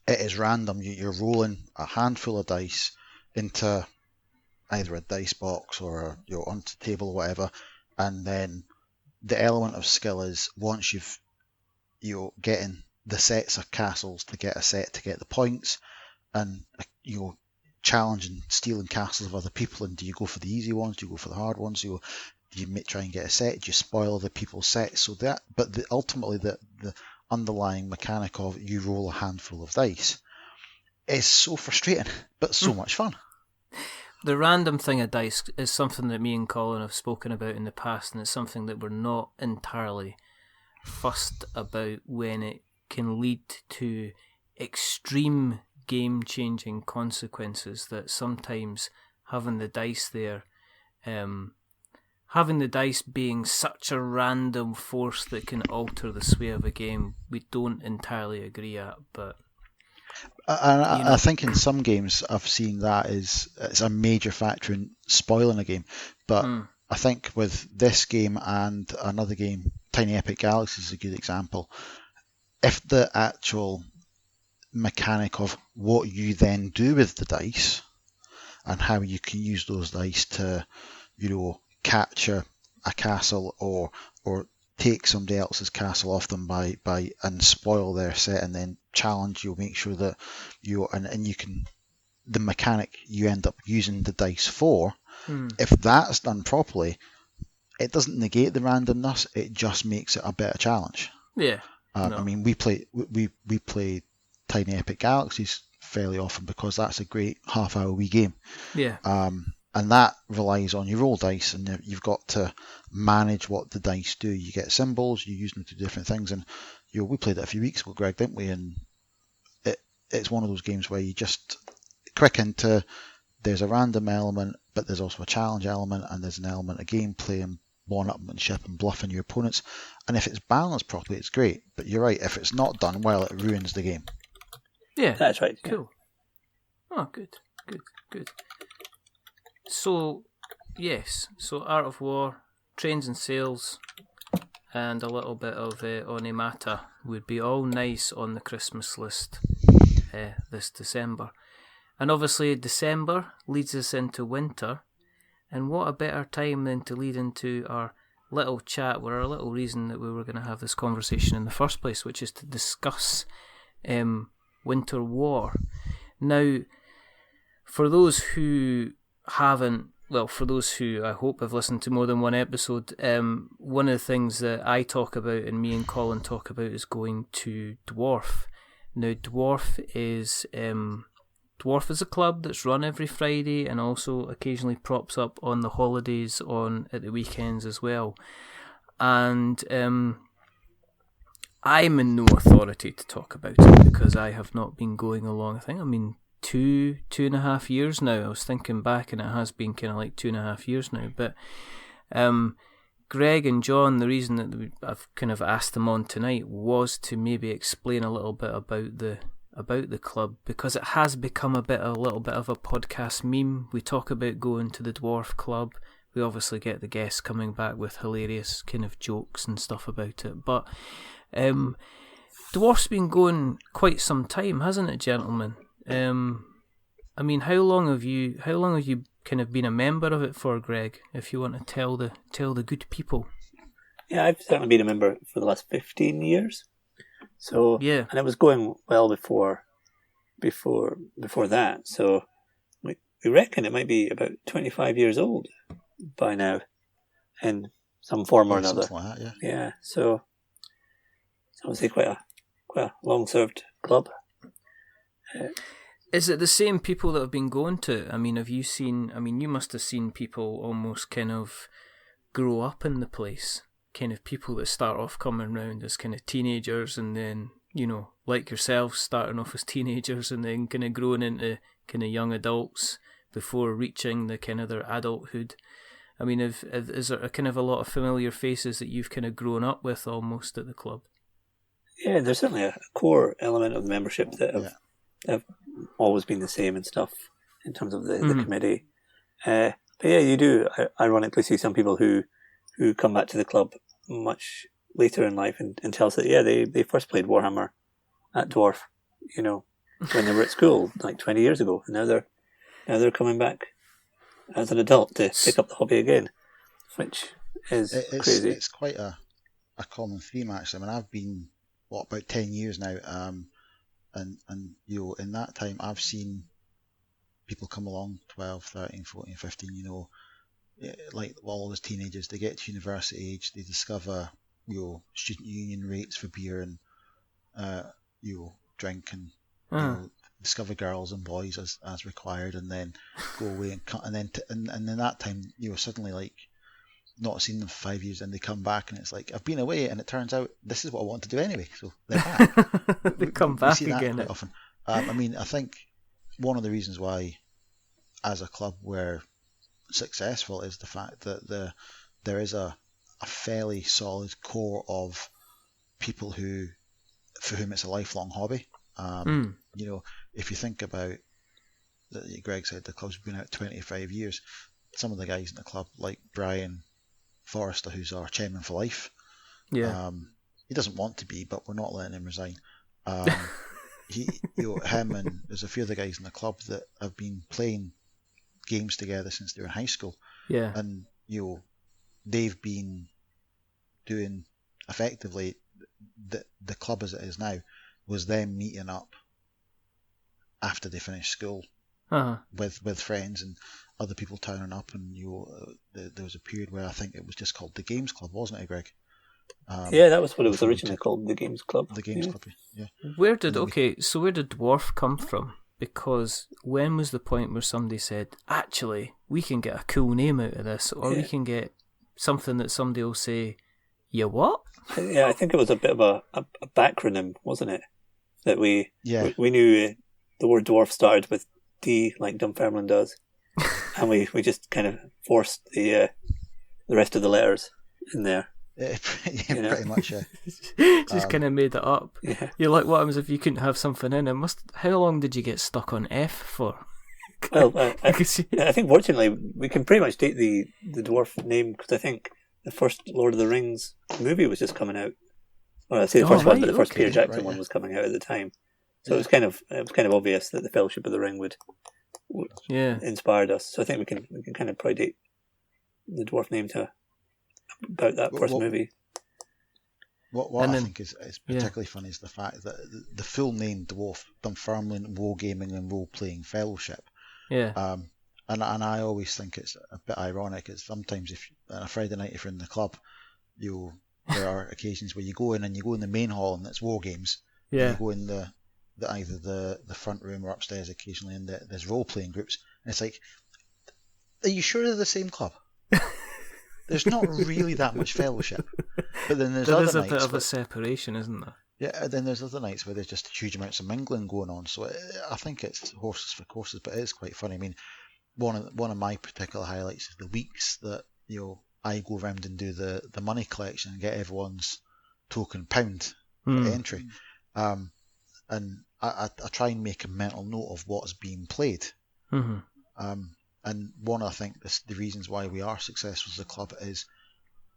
It is random. You're rolling a handful of dice into either a dice box or onto the table or whatever, and then the element of skill is once you're getting the sets of castles to get a set to get the points, and you're challenging stealing castles of other people, and do you go for the easy ones, do you go for the hard ones, do you try and get a set, do you spoil other people's sets, ultimately the underlying mechanic of you roll a handful of dice is so frustrating but so much fun. The random thing of dice is something that me and Colin have spoken about in the past, and it's something that we're not entirely fussed about when it can lead to extreme game-changing consequences. That sometimes having the dice there, having the dice being such a random force that can alter the sway of a game, we don't entirely agree at, but... I think in some games I've seen that it's a major factor in spoiling a game, but I think with this game and another game, Tiny Epic Galaxies is a good example. If the actual mechanic of what you then do with the dice and how you can use those dice to, capture a castle or take somebody else's castle off them by and spoil their set and then challenge you, make sure that and you can, the mechanic you end up using the dice for, if that's done properly, it doesn't negate the randomness, it just makes it a better challenge. I mean, we play Tiny Epic Galaxies fairly often because that's a great half-hour wee game. And that relies on your roll dice, and you've got to manage what the dice do. You get symbols, you use them to do different things, and we played it a few weeks ago, Greg, didn't we? And it's one of those games where you just click into, there's a random element, but there's also a challenge element, and there's an element of gameplay and one-upmanship and bluffing your opponents. And if it's balanced properly, it's great. But you're right, if it's not done well, it ruins the game. Yeah, that's right. Cool. Oh, good. So, yes. So, Art of War, Trains and Sails, and a little bit of Onitama would be all nice on the Christmas list this December. And obviously, December leads us into winter. And what a better time than to lead into our little chat, or our little reason that we were going to have this conversation in the first place, which is to discuss Winter War. Now, for those who for those who I hope have listened to more than one episode, one of the things that I talk about and me and Colin talk about is going to D.W.A.R.F. Now, D.W.A.R.F. is a club that's run every Friday and also occasionally props up on the holidays at the weekends as well. And I'm in no authority to talk about it because I have not been going along. I think I'm in 2.5 years now. I was thinking back, and it has been kind of like 2.5 years now. But Greg and John, the reason that I've kind of asked them on tonight was to maybe explain a little bit about the club, because it has become a little bit of a podcast meme. We talk about going to the D.W.A.R.F. club. We obviously get the guests coming back with hilarious kind of jokes and stuff about it. But Dwarf's been going quite some time, hasn't it, gentlemen? I mean, how long have you kind of been a member of it for, Greg? If you want to tell the good people. Yeah, I've certainly been a member for the last 15 years. So yeah, and it was going well before that. So we reckon it might be about 25 years old by now, in some form or another. Something like that, Yeah. So obviously quite a long-served club. Is it the same people that have been going to it? I mean, you must have seen people almost kind of grow up in the place. Kind of people that start off coming round as kind of teenagers, and then, like yourselves, starting off as teenagers and then kind of growing into kind of young adults before reaching the kind of their adulthood. I mean, is there a kind of a lot of familiar faces that you've kind of grown up with almost at the club? Yeah, there's certainly a core element of the membership that have always been the same and stuff in terms of the committee. But yeah, you do ironically see some people who come back to the club much later in life and tell us that, they first played Warhammer at D.W.A.R.F, when they were at school, like 20 years ago. And now they're coming back as an adult to pick up the hobby again, which is crazy. It's quite a common theme, actually. I mean, I've been, about 10 years now, and in that time I've seen people come along 12, 13, 14, 15, like all those teenagers, they get to university age, they discover student union rates for beer and drink and discover girls and boys as required, and then go away and cut, and in that time suddenly, like, not seen them for 5 years, and they come back and it's like, I've been away and it turns out this is what I want to do anyway, so they're back. They come back see that again quite often. I mean, I think one of the reasons why as a club we're successful is the fact that there is a fairly solid core of people for whom it's a lifelong hobby. If you think about that, Greg said the club's been out 25 years. Some of the guys in the club, like Brian Forrester, who's our chairman for life, he doesn't want to be, but we're not letting him resign. Him and there's a few other guys in the club that have been playing games together since they were in high school. Yeah. And they've been doing effectively the club as it is now was them meeting up after they finished school with friends and other people turning up, and there was a period where I think it was just called the Games Club, wasn't it, Greg? That was what it was originally called, the Games Club. The Games Club, yeah. Where did D.W.A.R.F come from? Because when was the point where somebody said, actually, we can get a cool name out of this, or we can get something that somebody will say, yeah, what? Yeah, I think it was a bit of a backronym, wasn't it? That we knew the word dwarf started with D, like Dunfermline does, and we just kind of forced the rest of the letters in there. Pretty much. Just kind of made it up. Yeah. You're like, what happens if you couldn't have something in it? How long did you get stuck on F for? Well, I think fortunately we can pretty much date the dwarf name, because I think the first Lord of the Rings movie was just coming out. Well, I say the first one, but the first Peter Jackson one was coming out at the time. So it was kind of obvious that the Fellowship of the Ring would inspired us. So I think we can kind of probably date the dwarf name to about that first movie. What I think is particularly funny is the fact that the full name D.W.A.R.F, Dunfermline Wargaming and Roleplaying Fellowship. Yeah. And I always think it's a bit ironic. It's sometimes if on a Friday night if you're in the club, there are occasions where you go in the main hall and it's war games. Yeah. You go in either the front room or upstairs occasionally, and there's role playing groups, and it's like, are you sure they're the same club? There's not really that much fellowship, but then there's other nights. There is a bit of a separation, isn't there? Yeah, then there's other nights where there's just huge amounts of mingling going on. So I think it's horses for courses, but it is quite funny. I mean, one of my particular highlights is the weeks that I go around and do the money collection and get everyone's token pound entry, and I try and make a mental note of what's being played. Mm-hmm. And one, I think, the reasons why we are successful as a club is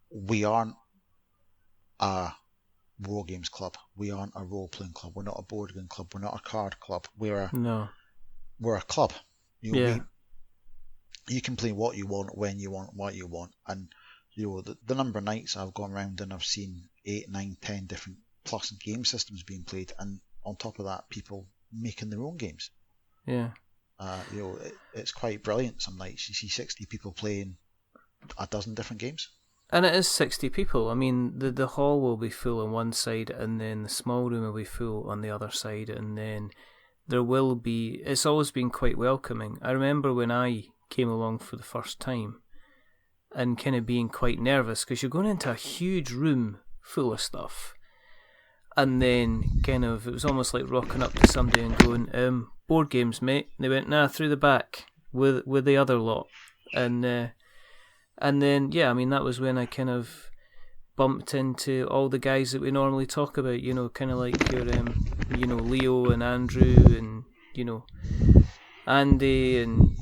we aren't a War Games Club. We aren't a role-playing club. We're not a board game club. We're not a card club. We're a club. You can play what you want, when you want, what you want. And the number of nights I've gone around and I've seen 8, 9, 10 different plus game systems being played, and on top of that, people making their own games. Yeah. It's quite brilliant. Some nights you see 60 people playing a dozen different games. And it is 60 people. I mean, the hall will be full on one side, and then the small room will be full on the other side, and then there will be... It's always been quite welcoming. I remember when I came along for the first time, and kind of being quite nervous, because you're going into a huge room full of stuff, and then kind of, it was almost like rocking up to somebody and going, board games, mate. And they went, nah, through the back, with the other lot. And then, yeah, I mean, that was when I kind of bumped into all the guys that we normally talk about, kind of like your, Leo and Andrew and, Andy and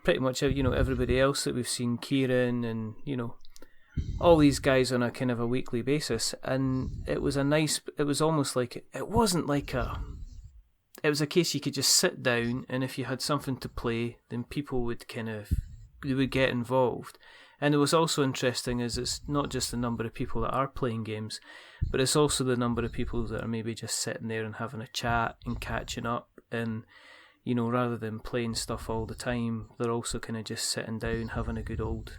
pretty much, everybody else that we've seen, Kieran and, all these guys on a kind of a weekly basis. And it was almost like, it wasn't like it was a case you could just sit down, and if you had something to play, then people would they would get involved. And it was also interesting is it's not just the number of people that are playing games, but it's also the number of people that are maybe just sitting there and having a chat and catching up, and rather than playing stuff all the time, they're also kind of just sitting down having a good old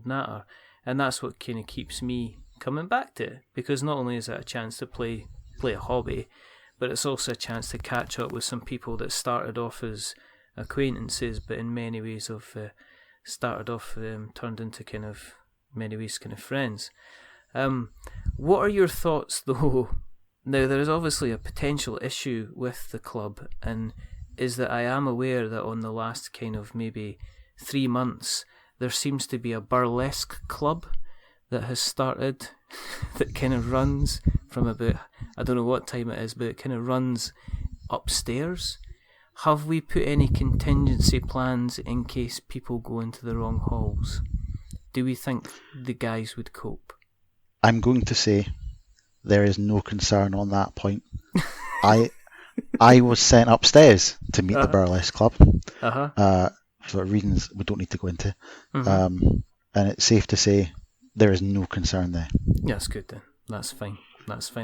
natter. And that's what kind of keeps me coming back to it, because not only is it a chance to play a hobby, but it's also a chance to catch up with some people that started off as acquaintances, but in many ways turned into kind of many ways kind of friends. What are your thoughts though? Now there is obviously a potential issue with the club, and is that I am aware that on the last kind of maybe 3 months there seems to be a burlesque club that has started that kind of runs from about, I don't know what time it is, but it kind of runs upstairs. Have we put any contingency plans in case people go into the wrong halls? Do we think the guys would cope? I'm going to say there is no concern on that point. I was sent upstairs to meet the burlesque club for reasons we don't need to go into. And it's safe to say there is no concern there. Yeah, that's good then. That's fine.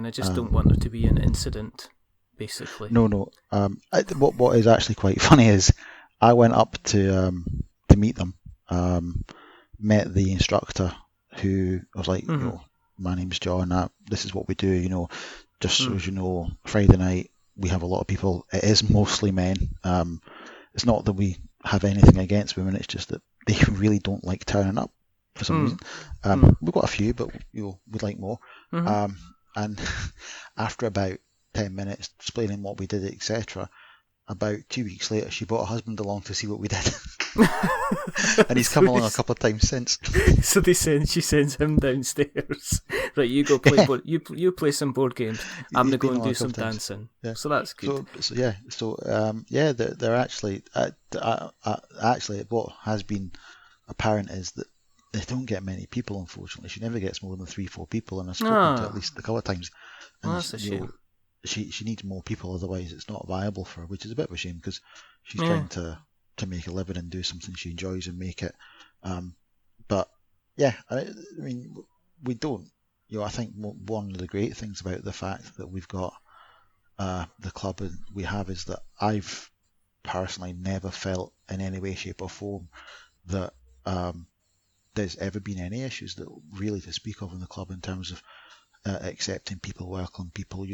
I just don't want there to be an incident, basically. No. What is actually quite funny is I went up to meet them, met the instructor, who I was like, my name's John, this is what we do, just so as you know, Friday night we have a lot of people. It is mostly men. It's not that we have anything against women, it's just that they really don't like turning up for some reason. We've got a few, but we'd like more. And after about 10 minutes explaining what we did, etc., about 2 weeks later she brought her husband along to see what we did. And he's come along a couple of times since. So she sends him downstairs. Right, you go play board. You play some board games. I'm gonna go and do some dancing. Yeah. So that's good. They're actually actually what has been apparent is that they don't get many people. Unfortunately, she never gets more than 3-4 people, and I've spoken to at least a couple of times. And that's a shame. She needs more people, otherwise it's not viable for her, which is a bit of a shame because she's trying to make a living and do something she enjoys and make it. But yeah, I mean, we don't. I think one of the great things about the fact that we've got the club we have is that I've personally never felt in any way, shape or form that there's ever been any issues that really to speak of in the club in terms of accepting people, welcoming people.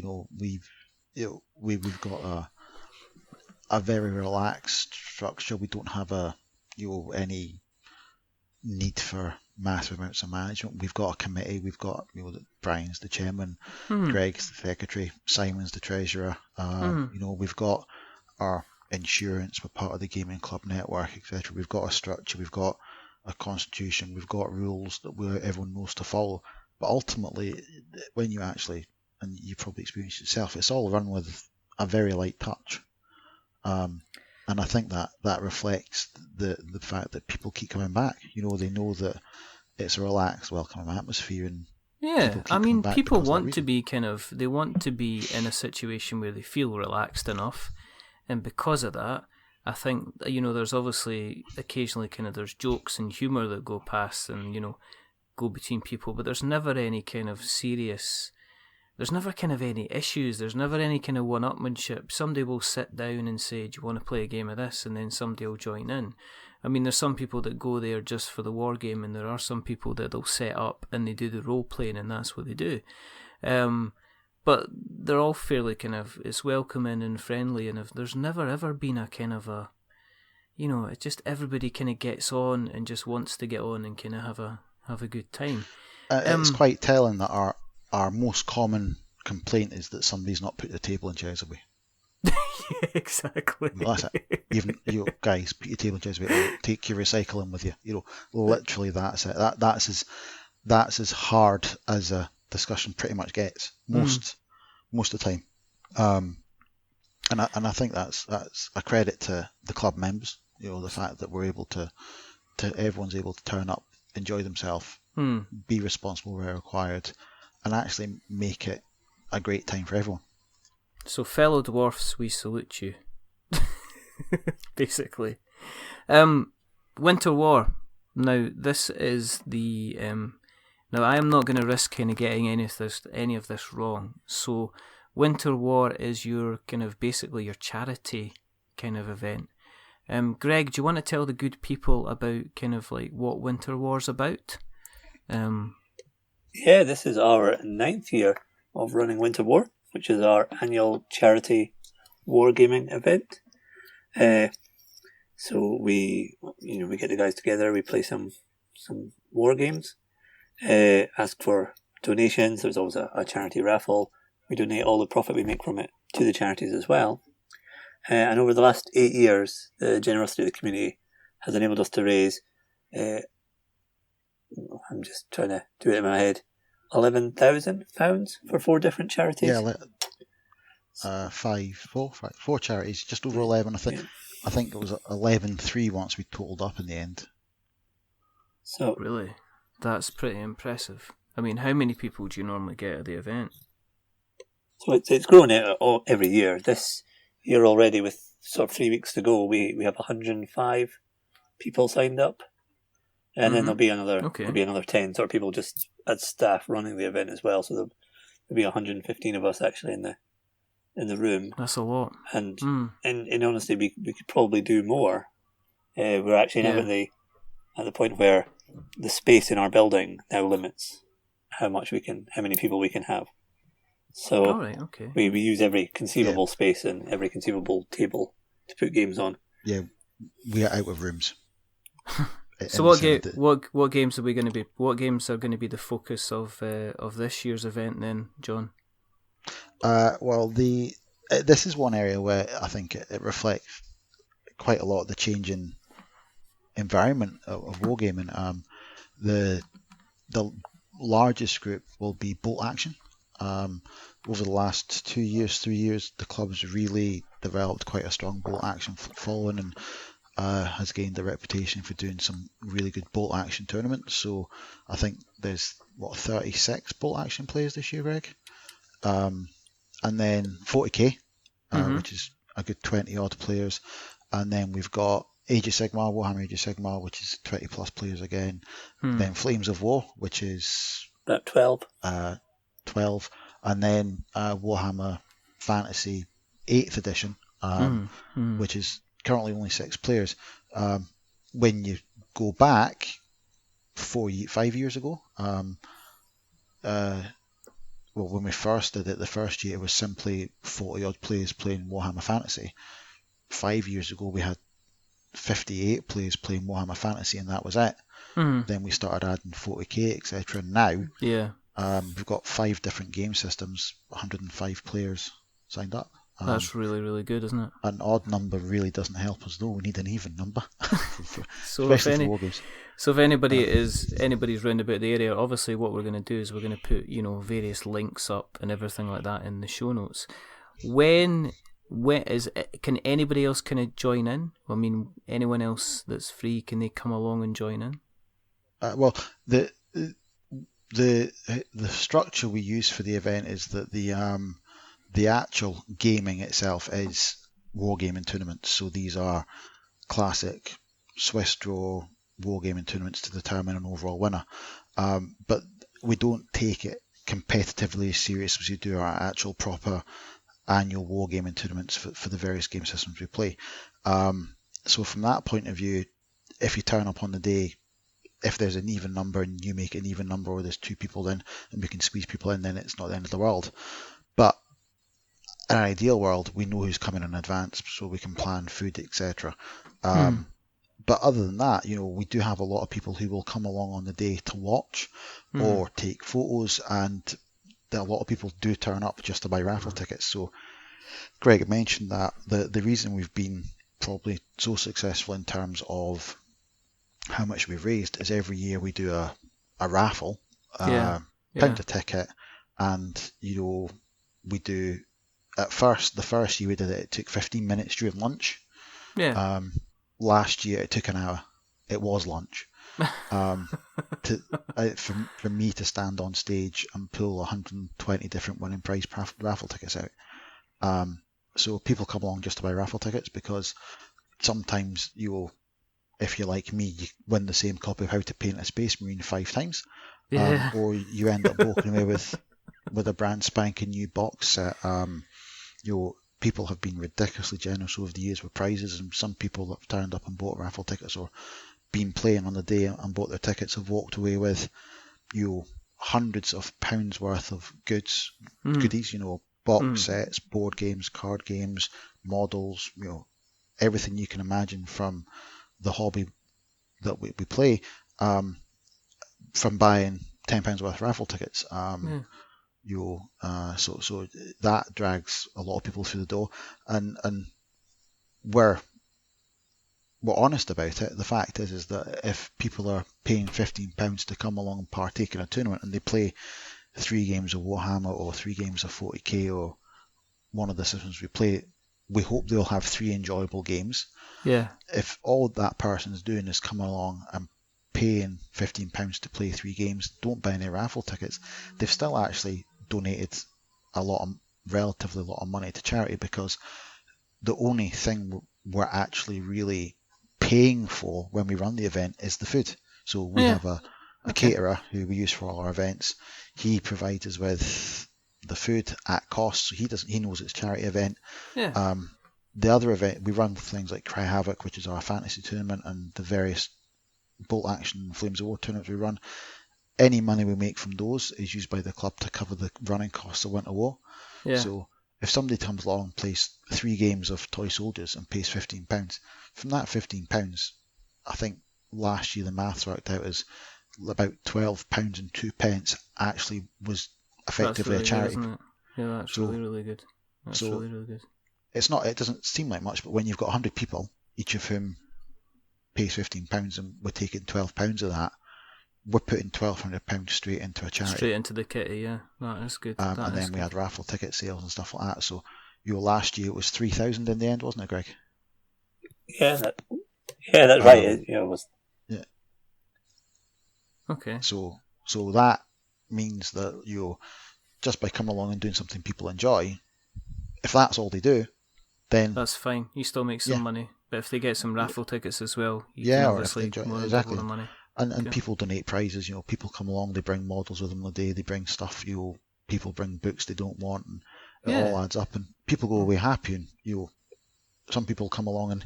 We've got a very relaxed structure. We don't have any need for massive amounts of management. We've got a committee. We've got Brian's the chairman, Greg's the secretary, Simon's the treasurer. We've got our insurance. We're part of the gaming club network, etc. We've got a structure. We've got a constitution. We've got rules that everyone knows to follow. But ultimately, when you actually, and you probably experienced it yourself, it's all run with a very light touch. And I think that reflects the fact that people keep coming back. They know that it's a relaxed, welcoming atmosphere, and Yeah, keep I mean, coming back people because of that want to reason. be they want to be in a situation where they feel relaxed enough, and because of that, I think, there's obviously occasionally there's jokes and humour that go past and, go between people, but there's never any kind of serious, there's never any issues, there's never any kind of one-upmanship. Somebody will sit down and say, do you want to play a game of this? And then somebody will join in. I mean, there's some people that go there just for the war game, and there are some people that they'll set up and they do the role-playing, and that's what they do. But they're all fairly it's welcoming and friendly, and there's never ever been a it's just everybody gets on and just wants to get on and have a good time. It's quite telling that our most common complaint is that somebody's not put the table and chairs away. Yeah, exactly. Well, that's it. Even guys, put your table and chairs away. Or take your recycling with you. Literally that's it. That's as hard as a discussion pretty much gets most of the time. And I think that's a credit to the club members. The fact that we're able to everyone's able to turn up, enjoy themselves, be responsible where required, and actually make it a great time for everyone. So, fellow dwarfs, we salute you. Basically. Winter War. Now, this is the... now, I am not going to risk getting any of this wrong. So, Winter War is your basically your charity event. Greg, do you want to tell the good people about what Winter War's about? Yeah, this is our 9th year of running Winter War, which is our annual charity wargaming event. So we get the guys together, we play some war games, ask for donations. There's always a charity raffle. We donate all the profit we make from it to the charities as well. And over the last 8 years, the generosity of the community has enabled us to raise, I'm just trying to do it in my head, £11,000 for 4 different charities. Yeah, four charities, just over 11. I think it was 11.3 once we totaled up in the end. So really, that's pretty impressive. I mean, how many people do you normally get at the event? So it's grown every year. This year already, with sort of 3 weeks to go, we have 105 people signed up, and then there'll be another 10 sort of people just as staff running the event as well. So there'll be 115 of us actually in the room. That's a lot. And in honesty, we could probably do more. We're actually now at the point where the space in our building now limits how many people we can have. So we use every conceivable space and every conceivable table to put games on. Yeah, we are out of rooms. So what games are we going to be? What games are going to be the focus of this year's event then, John? Well, this is one area where I think it reflects quite a lot of the changing environment of wargaming. The largest group will be bolt action. Over the last 2 years, 3 years, the club's really developed quite a strong bolt action following and has gained a reputation for doing some really good bolt action tournaments. So I think there's 36 bolt action players this year, Greg. And then 40k, which is a good 20 odd players. And then we've got Age of Sigmar, Warhammer Age of Sigmar, which is 20 plus players again. Then Flames of War, which is about 12. 12. And then Warhammer Fantasy 8th edition, which is currently only 6 players. When you go back 5 years ago, when we first did it, the first year it was simply 40 odd players playing Warhammer Fantasy. 5 years ago we had 58 players playing Warhammer Fantasy, and that was it. Then we started adding 40k, etc. Now we've got 5 different game systems, 105 players signed up. That's really, really good, isn't it? An odd number really doesn't help us, though. We need an even number. So if anybody's round about the area, obviously what we're going to do is we're going to put various links up and everything like that in the show notes. Can anybody else join in? I mean, anyone else that's free, can they come along and join in? Well, the structure we use for the event is that the actual gaming itself is wargaming tournaments. So these are classic Swiss draw wargaming tournaments to determine an overall winner. But we don't take it competitively as serious as we do our actual proper annual wargaming tournaments for the various game systems we play. So from that point of view, if you turn up on the day, if there's an even number and you make an even number, or there's 2 people in and we can squeeze people in, then it's not the end of the world. But in an ideal world, we know who's coming in advance, so we can plan food, etc. But other than that, we do have a lot of people who will come along on the day to watch or take photos, and a lot of people do turn up just to buy raffle tickets. So Greg mentioned that the reason we've been probably so successful in terms of how much we've raised is every year we do a raffle, £1 a ticket, and we do the first year we did it took 15 minutes during lunch. Last year it took an hour. It was lunch. For me to stand on stage and pull 120 different winning prize raffle tickets out. So people come along just to buy raffle tickets, because sometimes if you're like me, you win the same copy of How to Paint a Space Marine 5 times, or you end up walking away with a brand spanking new box set. People have been ridiculously generous over the years with prizes, and some people that have turned up and bought raffle tickets or been playing on the day and bought their tickets have walked away with hundreds of pounds worth of goodies, box sets, board games, card games, models, everything you can imagine from the hobby that we play, from buying £10 worth of raffle tickets. So that drags a lot of people through the door, and we're honest about it. The fact is that if people are paying £15 to come along and partake in a tournament, and they play 3 games of Warhammer or 3 games of 40k or one of the systems we play, we hope they'll have 3 enjoyable games. If all that person's doing is coming along and paying £15 to play 3 games, don't buy any raffle tickets, they've still actually donated relatively lot of money to charity, because the only thing we're actually really paying for when we run the event is the food. So we have a caterer who we use for all our events. He provides us with the food at cost, so he knows it's a charity event. The other event, we run things like Cry Havoc, which is our fantasy tournament, and the various Bolt Action and Flames of War tournaments we run. Any money we make from those is used by the club to cover the running costs of Winter War. So if somebody comes along and plays 3 games of Toy Soldiers and pays £15, from that £15, I think last year the maths worked out as about £12 and 2 pence actually was effectively really a charity. Good, isn't it? Yeah, that's really good. That's really good. It doesn't seem like much, but when you've got 100 people, each of whom pays £15, and we're taking £12 of that, we're putting £1,200 straight into a charity. Straight into the kitty, yeah. That is good. And then we had raffle ticket sales and stuff like that. So last year it was 3,000 in the end, wasn't it, Greg? Yeah, that's right. It was. Yeah. Okay. So that means that just by coming along and doing something people enjoy, if that's all they do, then that's fine. You still make some money, but if they get some raffle tickets as well, you can obviously more than double the money. And people donate prizes. People come along, they bring models with them on the day, they bring stuff. People bring books they don't want, and it all adds up. And people go away happy. And some people come along and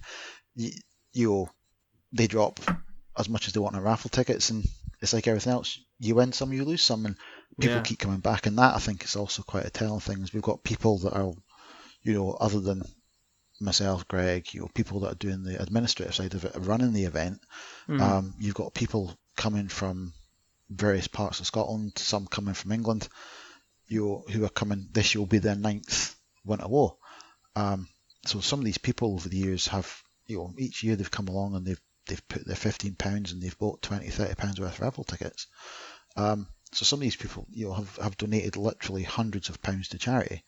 they drop as much as they want on raffle tickets, and it's like everything else. You win some, you lose some, and people keep coming back. And that, I think, is also quite a telling thing. Is we've got people that are, other than myself, Greg, people that are doing the administrative side of it, running the event. You've got people coming from various parts of Scotland, some coming from England, who are coming. This year will be their 9th Winter War. So some of these people over the years have, each year they've come along and they've put their £15 and they've bought £20-30 worth of raffle tickets. So some of these people, have donated literally hundreds of pounds to charity.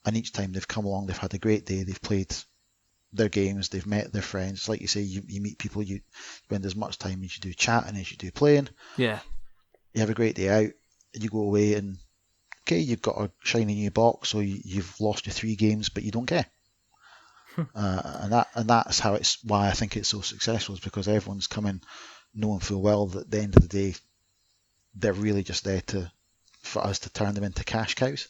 And each time they've come along, they've had a great day. They've played their games. They've met their friends. Like you say, you meet people. You spend as much time as you do chatting as you do playing. Yeah. you have a great day out, you go away and, okay, you've got a shiny new box, or you've lost your 3 games, but you don't care. And that's why I think it's so successful, is because everyone's coming knowing full well that at the end of the day, they're really just there for us to turn them into cash cows.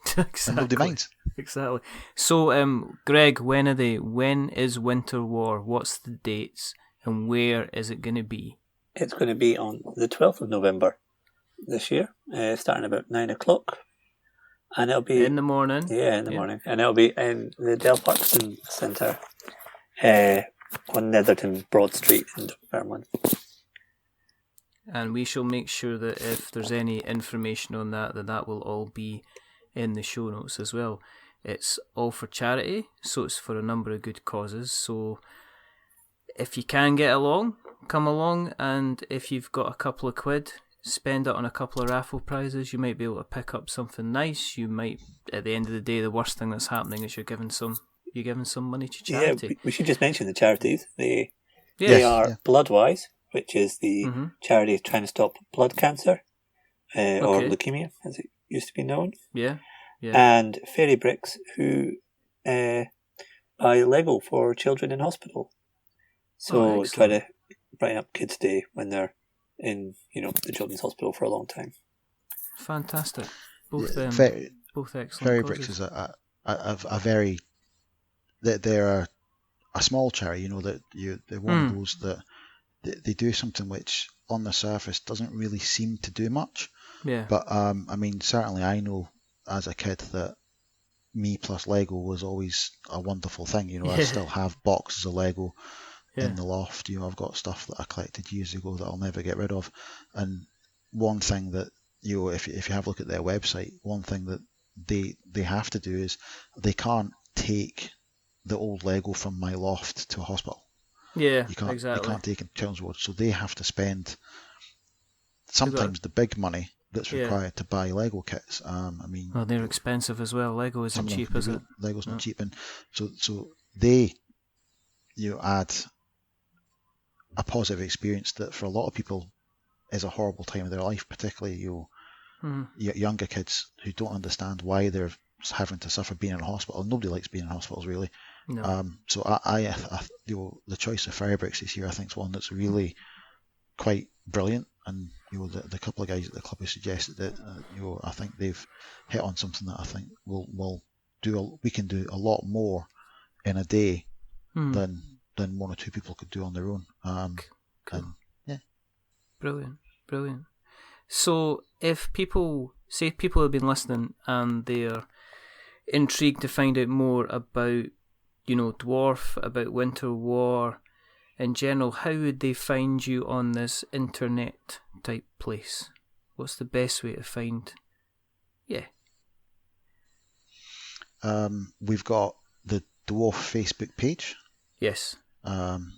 Exactly. And nobody minds. Exactly. So, Greg, when is Winter War? What's the dates? And where is it going to be? It's going to be on the 12th of November this year, starting about 9 o'clock. And it'll be... In the morning? Yeah, in the morning. And it'll be in the Del Parkinson Centre on Netherton Broad Street in Dunfermline. And we shall make sure that if there's any information on that will all be in the show notes as well. It's all for charity, so it's for a number of good causes. So if you can get along, come along, and if you've got a couple of quid, spend it on a couple of raffle prizes. You might be able to pick up something nice. You might, at the end of the day, the worst thing that's happening is you're giving some money to charity. Yeah, we should just mention the charities. They Yes. are Bloodwise, which is the charity trying to stop blood cancer, or leukemia, as it used to be known. Yeah. And Fairy Bricks, who buy Lego for children in hospital. So try to brighten up Kids' Day when they're in, the children's hospital for a long time. Fantastic. Both excellent. Fairy Bricks is a very... They're a small charity, that they're one of those that they do something which on the surface doesn't really seem to do much. Yeah. But certainly I know as a kid that me plus Lego was always a wonderful thing. I still have boxes of Lego in the loft. I've got stuff that I collected years ago that I'll never get rid of. And one thing that if you have a look at their website, one thing that they have to do is they can't take the old Lego from my loft to a hospital. Yeah, you can't, exactly. You can't take it to Children's Ward, so they have to spend sometimes the big money that's required to buy Lego kits. Well, they're expensive as well. Lego isn't cheap, is it? Lego's not cheap, and so they add a positive experience that for a lot of people is a horrible time of their life, particularly younger kids who don't understand why they're having to suffer being in a hospital. Nobody likes being in hospitals, really. No. So I the choice of Fairy Bricks this year, I think, is one that's really quite brilliant. And the couple of guys at the club who suggested it, I think they've hit on something that I think we can do a lot more in a day than one or two people could do on their own. Cool. And, Brilliant. So if people have been listening and they're intrigued to find out more about D.W.A.R.F, about Winter War in general, how would they find you on this internet type place? What's the best way to find? Yeah. We've got the D.W.A.R.F Facebook page. Yes.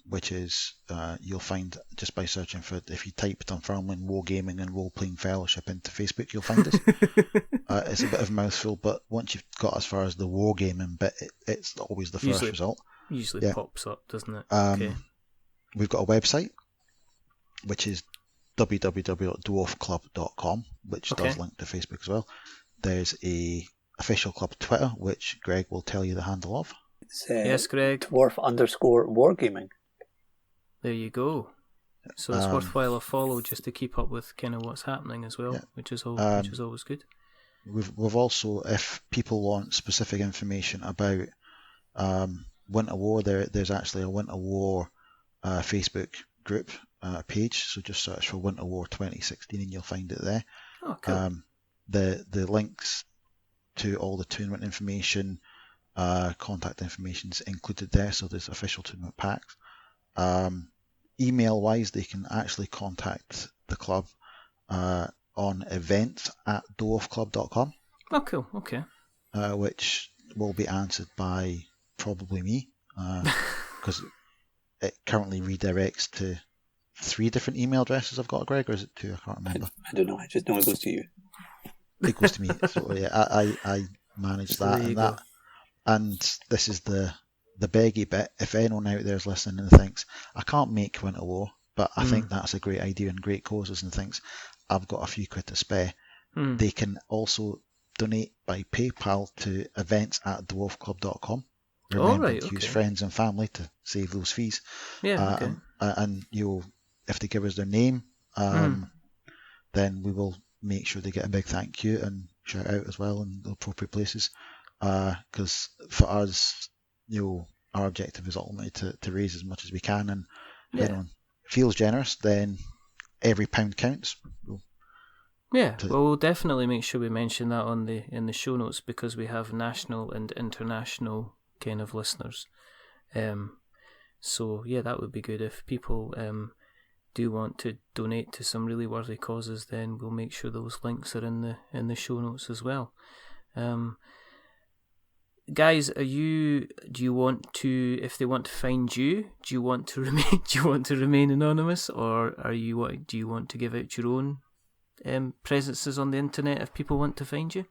Which is you'll find just by searching for, if you type Dunfermline Wargaming and Roleplaying Fellowship into Facebook, you'll find us. It's a bit of a mouthful, but once you've got as far as the Wargaming bit, it's always the first result. Usually pops up, doesn't it? Okay. We've got a website, which is www.dwarfclub.com, which does link to Facebook as well. There's a official club Twitter, which Greg will tell you the handle of. It's, yes, Greg. Dwarf_Wargaming. There you go. So it's worthwhile a follow just to keep up with kind of what's happening as well, which is always good. We've also, if people want specific information about Winter War, there's actually a Winter War Facebook group page. So just search for Winter War 2016 and you'll find it there. Oh, cool. The links to all the tournament information, contact information is included there, so there's official tournament packs. Email wise, they can actually contact the club on events@dwarfclub.com. Oh, cool. Okay. Which will be answered by probably me, because it currently redirects to 3 different email addresses I've got, Greg, or is it 2? I can't remember. I don't know. I just know it goes to you. It goes to me. So yeah, I manage that and that. And this is the beggy bit. If anyone out there is listening and thinks, I can't make Winter War, but I think that's a great idea and great causes and thinks, I've got a few quid to spare, they can also donate by PayPal to events@dwarfclub.com. Remember to use friends and family to save those fees. And if they give us their name, then we will make sure they get a big thank you and shout out as well in the appropriate places. Because for us, our objective is ultimately to raise as much as we can, and if anyone feels generous, then every pound counts. We'll definitely make sure we mention that in the show notes, because we have national and international kind of listeners. So that would be good if people do want to donate to some really worthy causes. Then we'll make sure those links are in the show notes as well. Guys, do you want to, if they want to find you, do you want to remain anonymous, or do you want to give out your own presences on the internet if people want to find you?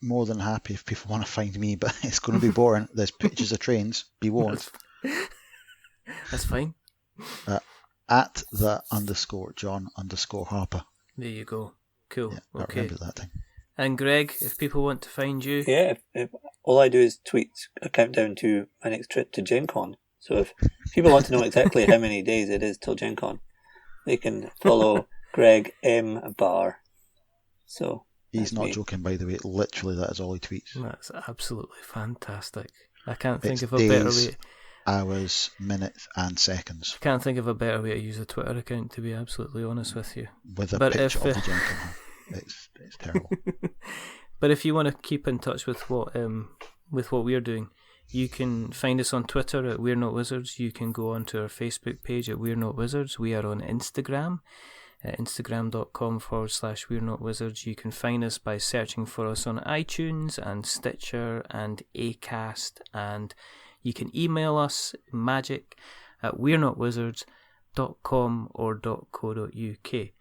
More than happy if people want to find me, but it's going to be boring. There's pictures of trains, be warned. That's fine. At the _John_Harper. There you go. Cool. I remember that thing. And Greg, if people want to find you? Yeah, if all I do is tweet a countdown to my next trip to Gen Con. So if people want to know exactly how many days it is till Gen Con, they can follow Greg M. Barr. So he's not joking, by the way. Literally, that is all he tweets. That's absolutely fantastic. I can't think of a better way. Hours, minutes, and seconds. I can't think of a better way to use a Twitter account, to be absolutely honest with you. With a picture of the Gen Con. It's terrible. But if you want to keep in touch with what we're doing, you can find us on Twitter at We're Not Wizards. You can go onto our Facebook page at We're Not Wizards. We are on Instagram at instagram.com/We're Not Wizards. You can find us by searching for us on iTunes and Stitcher and Acast, and you can email us magic at we'renotwizards.com or .co.uk.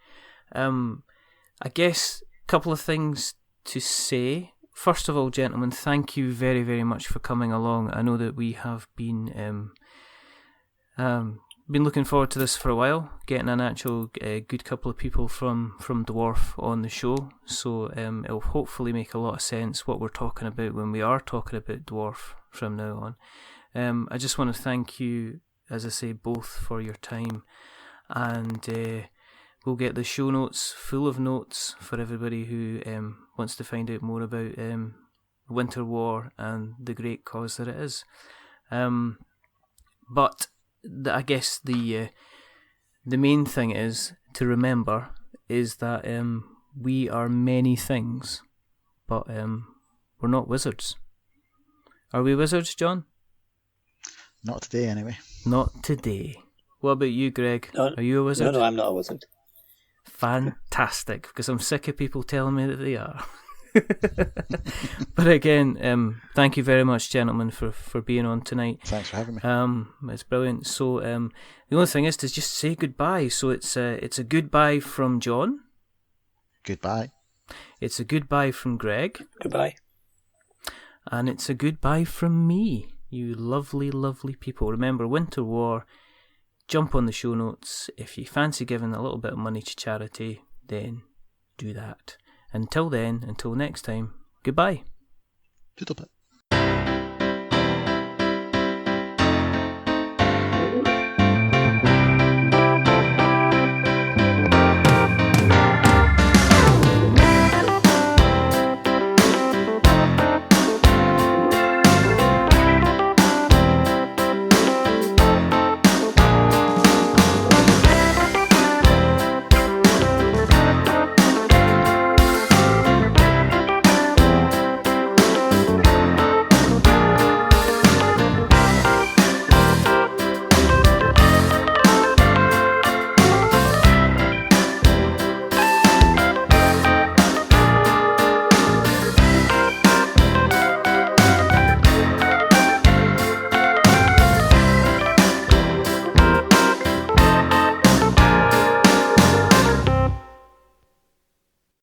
I guess a couple of things to say. First of all, gentlemen, thank you very, very much for coming along. I know that we have been looking forward to this for a while, getting an actual good couple of people from D.W.A.R.F on the show. So it'll hopefully make a lot of sense what we're talking about when we are talking about D.W.A.R.F from now on. I just want to thank you, as I say, both for your time, and we'll get the show notes full of notes for everybody who wants to find out more about Winter War and the great cause that it is. But I guess the main thing is to remember is that we are many things, but we're not wizards. Are we wizards, John? Not today, anyway. Not today. What about you, Greg? No, are you a wizard? No, I'm not a wizard. Fantastic, because I'm sick of people telling me that they are. But again, thank you very much, gentlemen, for being on tonight. Thanks for having me. It's brilliant. So the only thing is to just say goodbye. So it's a goodbye from John. Goodbye. It's a goodbye from Greg. Goodbye. And it's a goodbye from me, you lovely, lovely people. Remember, Winter War. Jump on the show notes. If you fancy giving a little bit of money to charity, then do that. Until then, until next time, goodbye. Toodle-pip.